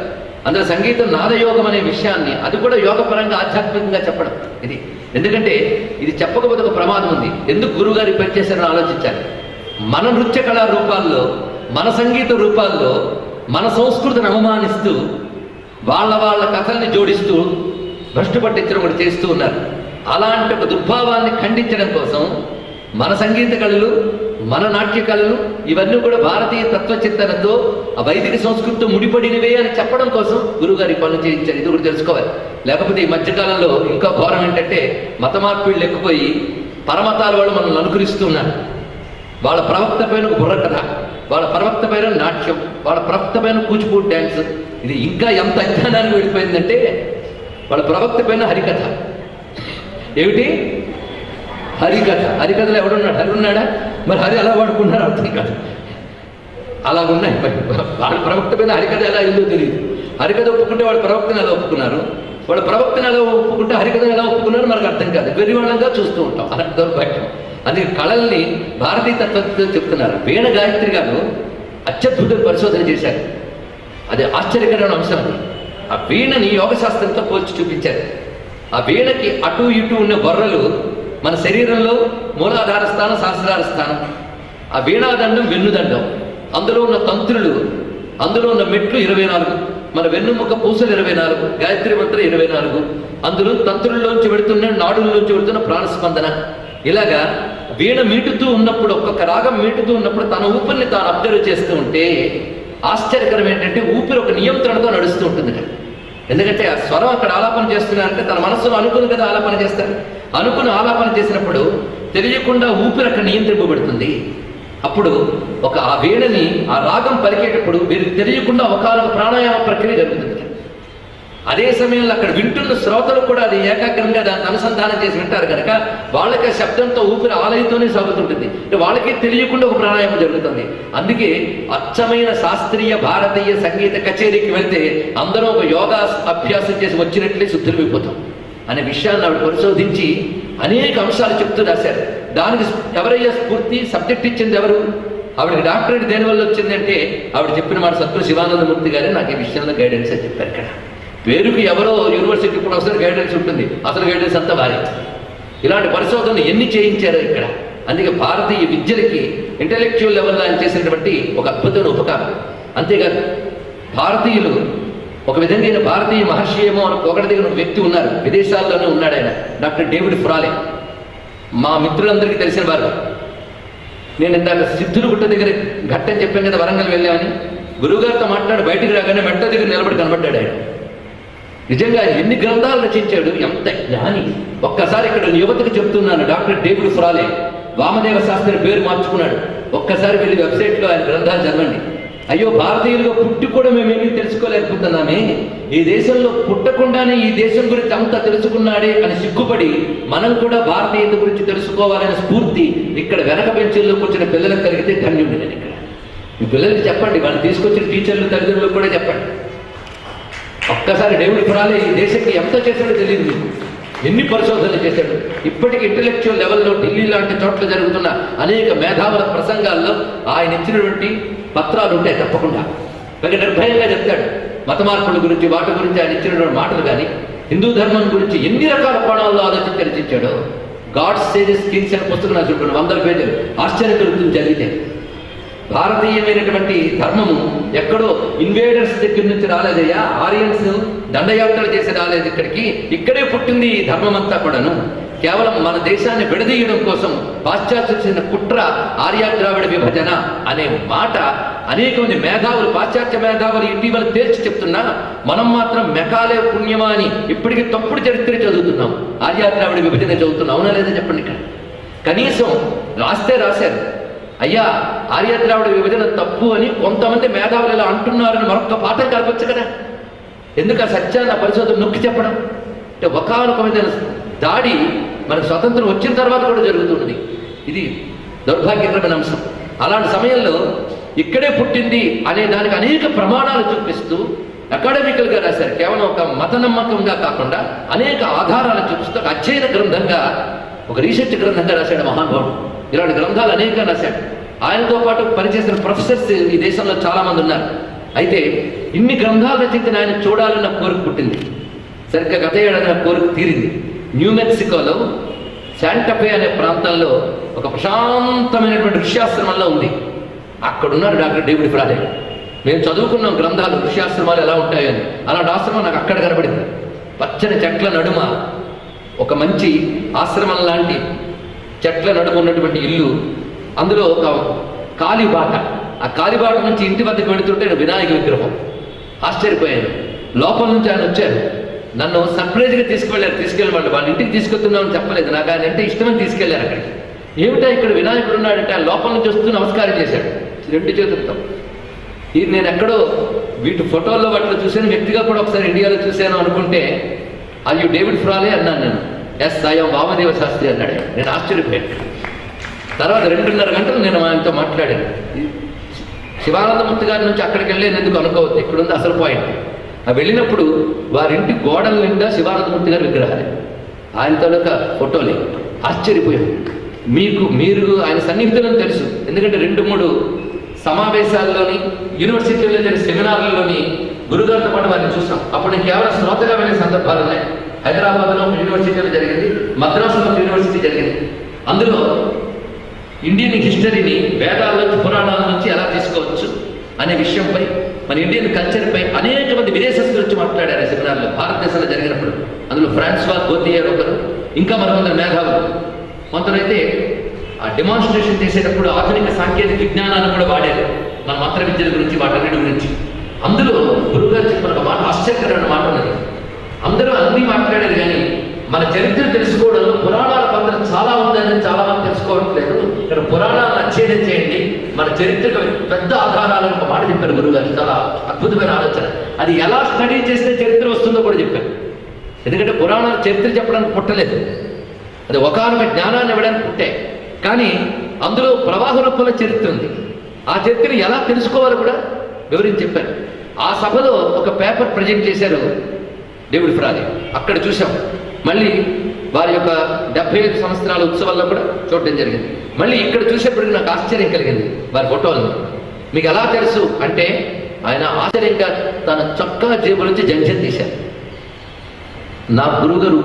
అందులో సంగీతం నాదయోగం అనే విషయాన్ని, అది కూడా యోగపరంగా ఆధ్యాత్మికంగా చెప్పడం ఇది. ఎందుకంటే ఇది చెప్పకపోతే ఒక ప్రమాదం ఉంది. ఎందుకు గురువుగారి పని చేశారని ఆలోచించాలి. మన నృత్య కళా రూపాల్లో, మన సంగీత రూపాల్లో మన సంస్కృతిని అవమానిస్తూ వాళ్ళ కథల్ని జోడిస్తూ భ్రష్టు పట్టించడం కూడా చేస్తూ ఉన్నారు. అలాంటి ఒక దుర్భావాన్ని ఖండించడం కోసం మన సంగీత కళలు, మన నాట్య కళలు ఇవన్నీ కూడా భారతీయ తత్వచింతనతో, ఆ వైదిక సంస్కృతితో ముడిపడినవే అని చెప్పడం కోసం గురువుగారి పనులు చేయించారు. ఇది కూడా తెలుసుకోవాలి. లేకపోతే ఈ మధ్యకాలంలో ఇంకా ఘోరం ఏంటంటే, మత మార్పిళ్ళు ఎక్కుపోయి పరమతాల వాళ్ళు మనల్ని అనుకరిస్తూ ఉన్నారు. వాళ్ళ ప్రవక్త పైన ఒక బుర్ర కథ, వాళ్ళ ప్రవక్త పైన నాట్యం, వాళ్ళ ప్రవక్త పైన కూచిపూడి డ్యాన్స్. ఇది ఇంకా ఎంత అజ్ఞానానికి వెళ్ళిపోయిందంటే, వాళ్ళ ప్రవక్త పైన హరికథ. ఏమిటి హరికథ? హరికథలో ఎవడున్నాడు? హరి ఉన్నాడా? మరి హరి ఎలా వాడుకున్నారు అర్థం కాదు. అలా ఉన్నాయి. వాళ్ళ ప్రవక్త పైన హరికథ ఎలా అయిందో తెలియదు. హరికథ ఒప్పుకుంటే వాళ్ళ ప్రవక్తను ఎలా ఒప్పుకున్నారు, వాళ్ళ ప్రవక్తను ఎలా ఒప్పుకుంటే హరికథను ఎలా ఒప్పుకున్నారు మనకు అర్థం కాదు. వెర్రివాళ్ళంగా చూస్తూ ఉంటాం. అలాంటి దౌర్భాగ్యం. అందుకే కళల్ని భారతీయ తత్వంతో చెప్తున్నారు. వీణ గాయత్రి గారు అత్యద్భుత పరిశోధన చేశారు. అది ఆశ్చర్యకరమైన అంశం. అది ఆ వీణని యోగశాస్త్రంతో పోల్చి చూపించారు. ఆ వీణకి అటు ఇటు ఉన్న బొర్రలు మన శరీరంలో మూలాధార స్థానం, సహస్రార స్థానం. ఆ వీణాదండం వెన్నుదండం, అందులో ఉన్న తంత్రులు, అందులో ఉన్న మెట్లు 24, మన వెన్నుముక పూసలు 24, గాయత్రి మంత్రం 24, అందులో తంత్రుల్లోంచి వెళుతున్న, నాడుల్లోంచి వెళుతున్న ప్రాణస్పందన. ఇలాగా వీణ మీటుతూ ఉన్నప్పుడు, ఒక్కొక్క రాగం మీటుతూ ఉన్నప్పుడు తన ఊపిరిని తాను అబ్జర్వ్ చేస్తూ ఉంటే ఆశ్చర్యకరం ఏంటంటే, ఊపిరి ఒక నియంత్రణతో నడుస్తూ ఉంటుంది. ఎందుకంటే ఆ స్వరం అక్కడ ఆలాపన చేస్తున్నారంటే తన మనస్సును అనుకుని కదా ఆలాపన చేస్తారు. అనుకుని ఆలాపన చేసినప్పుడు తెలియకుండా ఊపిరి అక్కడ నియంత్రింపబడుతుంది. అప్పుడు ఒక ఆ వీణని, ఆ రాగం పలికేటప్పుడు వీరికి తెలియకుండా ఒకనొక ప్రాణాయామ ప్రక్రియ జరుగుతుంది. అదే సమయంలో అక్కడ వింటున్న శ్రోతలు కూడా అది ఏకాగ్రంగా దాన్ని అనుసంధానం చేసి వింటారు కనుక వాళ్ళకి ఆ శబ్దంతో ఊపిరి ఆలయంతోనే సాగుతుంటుంది. అంటే వాళ్ళకి తెలియకుండా ఒక ప్రాణాయామం జరుగుతుంది. అందుకే అచ్చమైన శాస్త్రీయ భారతీయ సంగీత కచేరీకి వెళ్తే అందరూ ఒక యోగా అభ్యాసం చేసి వచ్చినట్లే శుద్ధులైపోతాం అనే విషయాన్ని ఆవిడ పరిశోధించి అనేక అంశాలు చెప్తూ రాశారు. దానికి ఎవరయ్యా స్ఫూర్తి, సబ్జెక్ట్ ఇచ్చింది ఎవరు? ఆవిడకి డాక్టరేట్ దేనివల్ల వచ్చిందంటే ఆవిడ చెప్పిన మాట సద్గురు శివానందమూర్తి గారే నాకు ఈ విషయంలో గైడెన్స్ అని చెప్పారు. ఇక్కడ పేరుకి ఎవరో యూనివర్సిటీ ప్రొఫెసర్ గైడెన్స్ ఉంటుంది, అసలు గైడెన్స్ అంతా వారి. ఇలాంటి పరిశోధనలు ఎన్ని చేయించారో ఇక్కడ. అందుకే భారతీయ విద్యలకి ఇంటలెక్చువల్ లెవెల్లో ఆయన చేసినటువంటి ఒక అద్భుతమైన ఉపకారం. అంతేకాదు భారతీయులు ఒక విధంగా భారతీయ మహర్షి ఏమో అని పొగడదగిన వ్యక్తి ఉన్నారు, విదేశాల్లోనే ఉన్నాడు ఆయన, డాక్టర్ డేవిడ్ ఫ్రాలే. మా మిత్రులందరికీ తెలిసిన వారు. నేను ఇందాక సిద్ధులగుట్ట దగ్గర ఘట్టం చెప్పాను కదా, వరంగల్ వెళ్ళామని. గురువుగారితో మాట్లాడి బయటికి రాగానే మెట్ట దగ్గర నిలబడి కనబడ్డాడు ఆయన. నిజంగా ఎన్ని గ్రంథాలు రచించాడు, ఎంత జ్ఞాని. ఒక్కసారి ఇక్కడ యువతకు చెప్తున్నాను, doctor David Frawley Vamadeva Shastri పేరు మార్చుకున్నాడు. ఒక్కసారి వెళ్ళి వెబ్సైట్లో ఆయన గ్రంథాలు చదవండి. అయ్యో, భారతీయులుగా పుట్టి కూడా మేమేమీ తెలుసుకోలేకపోతున్నామే, ఈ దేశంలో పుట్టకుండానే ఈ దేశం గురించి అంతా తెలుసుకున్నాడే అని సిగ్గుపడి మనం కూడా భారతీయత గురించి తెలుసుకోవాలనే స్ఫూర్తి ఇక్కడ వెనక బెంచీల్లో కూర్చున్న పిల్లలకు కలిగితే ధన్యుడు. నేను ఇక్కడ మీ పిల్లలకి చెప్పండి, వాళ్ళు తీసుకొచ్చిన టీచర్లు తల్లిదండ్రులకు కూడా చెప్పండి. ఒక్కసారి డేవిడ్ ఫ్రాలే ఈ దేశానికి ఎంత చేశాడో తెలియదు మీకు, ఎన్ని పరిశోధనలు చేశాడు. ఇప్పటికీ ఇంటలెక్చువల్ లెవెల్లో ఢిల్లీ లాంటి చోట్ల జరుగుతున్న అనేక మేధావుల ప్రసంగాల్లో ఆయన ఇచ్చినటువంటి పత్రాలు ఉంటాయి తప్పకుండా. పైగా నిర్భయంగా చెప్తాడు మత మార్పుల గురించి, వాటి గురించి ఆయన ఇచ్చినటువంటి మాటలు. కానీ హిందూ ధర్మం గురించి ఎన్ని రకాల కోణాల్లో ఆలోచించి రచించాడో. గాడ్ సేజెస్ కింగ్స్ అనే పుస్తకం నాకు చూడండి, 100 పేజీలు. ఆశ్చర్యం కలుగుతుంది చదివితే. భారతీయమైనటువంటి ధర్మము ఎక్కడో ఇన్వేడర్స్ దగ్గర నుంచి రాలేదయ్యా, ఆరియన్స్ దండయాత్రలు చేసి రాలేదు ఇక్కడికి, ఇక్కడే పుట్టింది ఈ ధర్మం అంతా కూడాను. కేవలం మన దేశాన్ని విడదీయడం కోసం పాశ్చాత్య చేసిన కుట్ర ఆర్యాద్రావిడ విభజన అనే మాట అనేక మంది మేధావులు, పాశ్చాత్య మేధావులు ఇటీవల తేల్చి చెప్తున్నా, మనం మాత్రం మెకాలే పుణ్యమా అని ఇప్పటికీ తప్పుడు చరిత్ర చదువుతున్నాం, ఆర్యాద్రావిడ విభజన చదువుతున్నాం. అవునా లేదా చెప్పండి. ఇక్కడ కనీసం రాశారు, అయ్యా ఆర్యాద్రావిడ విభజన తప్పు అని కొంతమంది మేధావులు ఇలా అంటున్నారని మరొక పాఠం కలపచ్చు కదా. ఎందుకు ఆ సత్యాన్ని ఆ పరిశోధన నొక్కి చెప్పడం? అంటే ఒకానొక విధమైన దాడి మనకు స్వతంత్రం వచ్చిన తర్వాత కూడా జరుగుతున్నది. ఇది దౌర్భాగ్యకరమైన అంశం. అలాంటి సమయంలో ఇక్కడే పుట్టింది అనే దానికి అనేక ప్రమాణాలు చూపిస్తూ అకాడమికల్గా రాశారు. కేవలం ఒక మత నమ్మకంగా కాకుండా అనేక ఆధారాలు చూపిస్తూ ఒక అధ్యయన గ్రంథంగా, ఒక రీసెర్చ్ గ్రంథంగా రాశాడు మహానుభావుడు. ఇలాంటి గ్రంథాలు అనేక రాశాడు. ఆయనతో పాటు పనిచేసిన ప్రొఫెసర్స్ ఈ దేశంలో చాలామంది ఉన్నారు. అయితే ఇన్ని గ్రంథాలు రచించిన ఆయన చూడాలన్న కోరిక పుట్టింది. సరిగ్గా గత ఏడాది కోరిక తీరింది. న్యూ మెక్సికోలో శాంటాఫే అనే ప్రాంతంలో ఒక ప్రశాంతమైనటువంటి ఋష్యాశ్రమంలో ఉంది. అక్కడున్నారు డాక్టర్ డేవిడ్ ఫ్రాలే. మేము చదువుకున్నాం గ్రంథాలు, ఋష్యాశ్రమాలు ఎలా ఉంటాయని. అలాంటి ఆశ్రమం నాకు అక్కడ కనబడింది. పచ్చని చెట్ల నడుమ ఒక మంచి ఆశ్రమం లాంటి చెట్ల నడుమ ఉన్నటువంటి ఇల్లు, అందులో ఒక కాలిబాట. ఆ కాలిబాట నుంచి ఇంటి వద్దకు వెళుతుంటే వినాయక విగ్రహం. ఆశ్చర్యపోయాను. లోపల నుంచి ఆయన వచ్చారు, నన్ను సర్ప్రైజ్గా తీసుకెళ్ళి వాళ్ళ ఇంటికి తీసుకెళ్తున్నామని చెప్పలేదు. నాకు ఆయన అంటే ఇష్టమని తీసుకెళ్లారు అక్కడికి. ఏమిటా ఇక్కడ వినాయకుడు ఉన్నాడంటే ఆ లోపల నుంచి వస్తూ నమస్కారం చేశాడు 2 చేతులతో. ఇది నేను ఎక్కడో వీటి ఫోటోల్లో వాటిలో చూశాను, వ్యక్తిగా కూడా ఒకసారి ఇండియాలో చూశాను అనుకుంటే, అది డేవిడ్ ఫ్రాలే అన్నాను నేను. ఎస్, ఐఎమ్ వామదేవ శాస్త్రి అన్నాడు. నేను ఆశ్చర్యపోయాను. తర్వాత 2.5 గంటలు నేను ఆయనతో మాట్లాడాను. శివానందమూర్తి గారి నుంచి అక్కడికి వెళ్ళేందుకు అనుకోవద్దు, ఇక్కడుంది అసలు పాయింట్. ఆ వెళ్ళినప్పుడు వారింటి గోడల నిండా శివానందమూర్తి గారి విగ్రహాలే, ఆయనతో ఫోటోలే. ఆశ్చర్యపోయాం. మీరు ఆయన సన్నిహితులను తెలుసు, ఎందుకంటే 2-3 సమావేశాల్లోని, యూనివర్సిటీలో జరిగిన సెమినార్లలోని గురుగారితో పాటు వారిని చూసాం. అప్పుడు నేను కేవలం శ్రోతగా వెళ్ళే సందర్భాలు ఉన్నాయి. హైదరాబాద్లో ఒక యూనివర్సిటీలో జరిగింది, మద్రాసులో ఒక యూనివర్సిటీ జరిగింది. అందులో ఇండియన్ హిస్టరీని వేదాల నుంచి, పురాణాల నుంచి ఎలా తీసుకోవచ్చు అనే విషయంపై, మన ఇండియన్ కల్చర్పై అనేక మంది విదేశస్తులు వచ్చి మాట్లాడారు ఆ సెమినార్లో, భారతదేశంలో జరిగినప్పుడు. అందులో ఫ్రాన్స్వా గోతియర్ ఒకరు, ఇంకా మరికొందరు మేధావులు. కొందరైతే ఆ డెమాన్స్ట్రేషన్ చేసేటప్పుడు ఆధునిక సాంకేతిక విజ్ఞానాన్ని కూడా వాడారు, మన మంత్ర విద్యల గురించి, వాటన్నిటి గురించి. అందులో గురువుగారు చెప్పిన ఒక మాట, ఆశ్చర్యకరమైన మాట ఉన్నది. అందరూ అన్నీ మాట్లాడారు, కానీ మన చరిత్ర తెలుసుకోవడంలో పురాణాల పాత్ర చాలా ఉందని చాలా మంది తెలుసుకోవట్లేదు. ఇక్కడ పురాణాలను అధ్యయనం చేయండి, మన చరిత్రకు పెద్ద ఆధారాలను ఒక మాట చెప్పారు గురువుగారు. చాలా అద్భుతమైన ఆలోచన. అది ఎలా స్టడీ చేస్తే చరిత్ర వస్తుందో కూడా చెప్పారు. ఎందుకంటే పురాణాలు చరిత్ర చెప్పడానికి పుట్టలేదు, అది ఒకానొక జ్ఞానాన్ని ఇవ్వడానికి పుట్టాయి. కానీ అందులో ప్రవాహ రూపంలో చరిత్ర ఉంది. ఆ చరిత్రను ఎలా తెలుసుకోవాలో కూడా వివరించి చెప్పారు. ఆ సభలో ఒక పేపర్ ప్రజెంట్ చేశారు డేవిడ్ ఫ్రాలే, అక్కడ చూసాం. మళ్ళీ వారి యొక్క 75 సంవత్సరాల ఉత్సవాల్లో కూడా చూడడం జరిగింది. మళ్ళీ ఇక్కడ చూసేప్పటికి నాకు ఆశ్చర్యం కలిగింది వారి ఫోటోలను. మీకు ఎలా తెలుసు అంటే, ఆయన ఆశ్చర్యంగా తన చొక్కా జేబు నుంచి జంక్షన్ తీశారు. నా గురువుగారు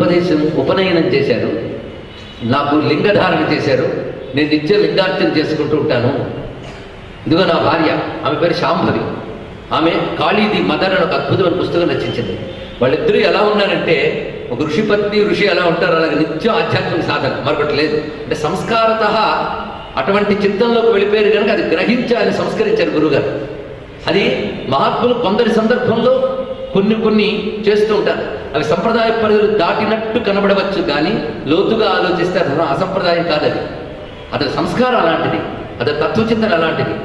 ఉపనయనం చేశారు, నాకు లింగధారణ చేశారు, నేను నిత్యం లింగార్చన చేసుకుంటూ ఉంటాను. ఇదిగో నా భార్య, ఆమె పేరు శాంభవి. ఆమె కాళీది మదర్ అని ఒక అద్భుతమైన పుస్తకం రచించింది. వాళ్ళిద్దరూ ఎలా ఉన్నారంటే, ఒక ఋషిపత్ని ఋషి ఎలా ఉంటారో అలాగే నిత్యం ఆధ్యాత్మిక సాధన, మరొకటి లేదు. అంటే సంస్కారత అటువంటి చిత్తంలోకి వెళ్ళిపోయారు కనుక అది గ్రహించి ఆయన సంస్కరించారు గురువుగారు. అది మహాత్ములు కొందరి సందర్భంలో కొన్ని చేస్తూ ఉంటారు. అవి సంప్రదాయ పరిధులు దాటినట్టు కనబడవచ్చు, కానీ లోతుగా ఆలోచిస్తే అది అసంప్రదాయం కాదది. అతని సంస్కారం అలాంటిది, అతని తత్వచింతన అలాంటిది.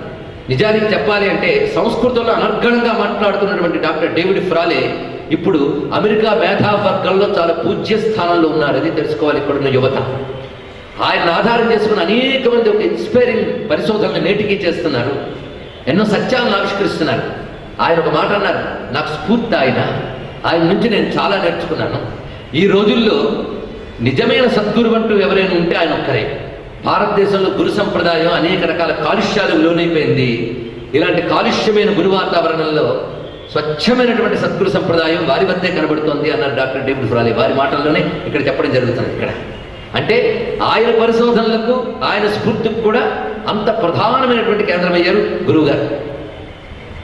నిజానికి చెప్పాలి అంటే సంస్కృతంలో అనర్గళంగా మాట్లాడుతున్నటువంటి డాక్టర్ డేవిడ్ ఫ్రాలే ఇప్పుడు అమెరికా మేధావర్గంలో చాలా పూజ్య స్థానంలో ఉన్నారు. అది తెలుసుకోవాలి ఇక్కడున్న యువత. ఆయన ఆధారం చేసుకుని అనేక మంది ఒక ఇన్స్పైరింగ్ పరిశోధనలు నేటికి చేస్తున్నారు, ఎన్నో సత్యాలను ఆవిష్కరిస్తున్నారు. ఆయన ఒక మాట అన్నారు, నాకు స్ఫూర్తి ఆయన నుంచి నేను చాలా నేర్చుకున్నాను. ఈ రోజుల్లో నిజమైన సద్గురు అంటూ ఎవరైనా ఉంటే ఆయన ఒక్కరే. భారతదేశంలో గురు సంప్రదాయం అనేక రకాల కాలుష్యాలకు లోనైపోయింది. ఇలాంటి కాలుష్యమైన గురు వాతావరణంలో స్వచ్ఛమైనటువంటి సద్గురు సంప్రదాయం వారి వద్దే కనబడుతోంది అన్నారు డాక్టర్ డేవిడ్ ఫ్రాలే. వారి మాటల్లోనే ఇక్కడ చెప్పడం జరుగుతుంది. ఇక్కడ అంటే ఆయన పరిశోధనలకు, ఆయన స్ఫూర్తికి కూడా అంత ప్రధానమైనటువంటి కేంద్రమయ్యారు గురువుగారు.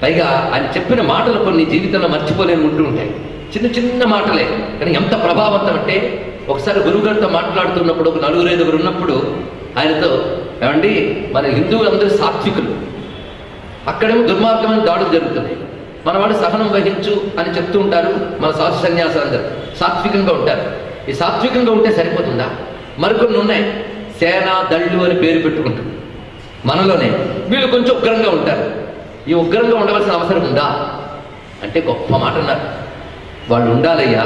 పైగా ఆయన చెప్పిన మాటలు కొన్ని జీవితంలో మర్చిపోలేని ఉంటూ ఉంటాయి. చిన్న చిన్న మాటలే, కానీ ఎంత ప్రభావవంతం అంటే, ఒకసారి గురువుగారితో మాట్లాడుతున్నప్పుడు ఒక 4-5 ఉన్నప్పుడు ఆయనతో, ఏమండి మన హిందువులందరూ సాత్వికులు, అక్కడేమో దుర్మార్గమైన దాడులు జరుగుతున్నాయి, మన వాడు సహనం వహించు అని చెప్తూ ఉంటారు. మన సాధు సన్యాసులందరూ సాత్వికంగా ఉంటారు. ఈ సాత్వికంగా ఉంటే సరిపోతుందా? మరికొన్ని ఉన్నాయి, సేన దళ్ళు అని పేరు పెట్టుకుంటారు మనలోనే. వీళ్ళు కొంచెం ఉగ్రంగా ఉంటారు. ఈ ఉగ్రంగా ఉండవలసిన అవసరం ఉందా అంటే గొప్ప మాట అన్నారు. వాళ్ళు ఉండాలయ్యా,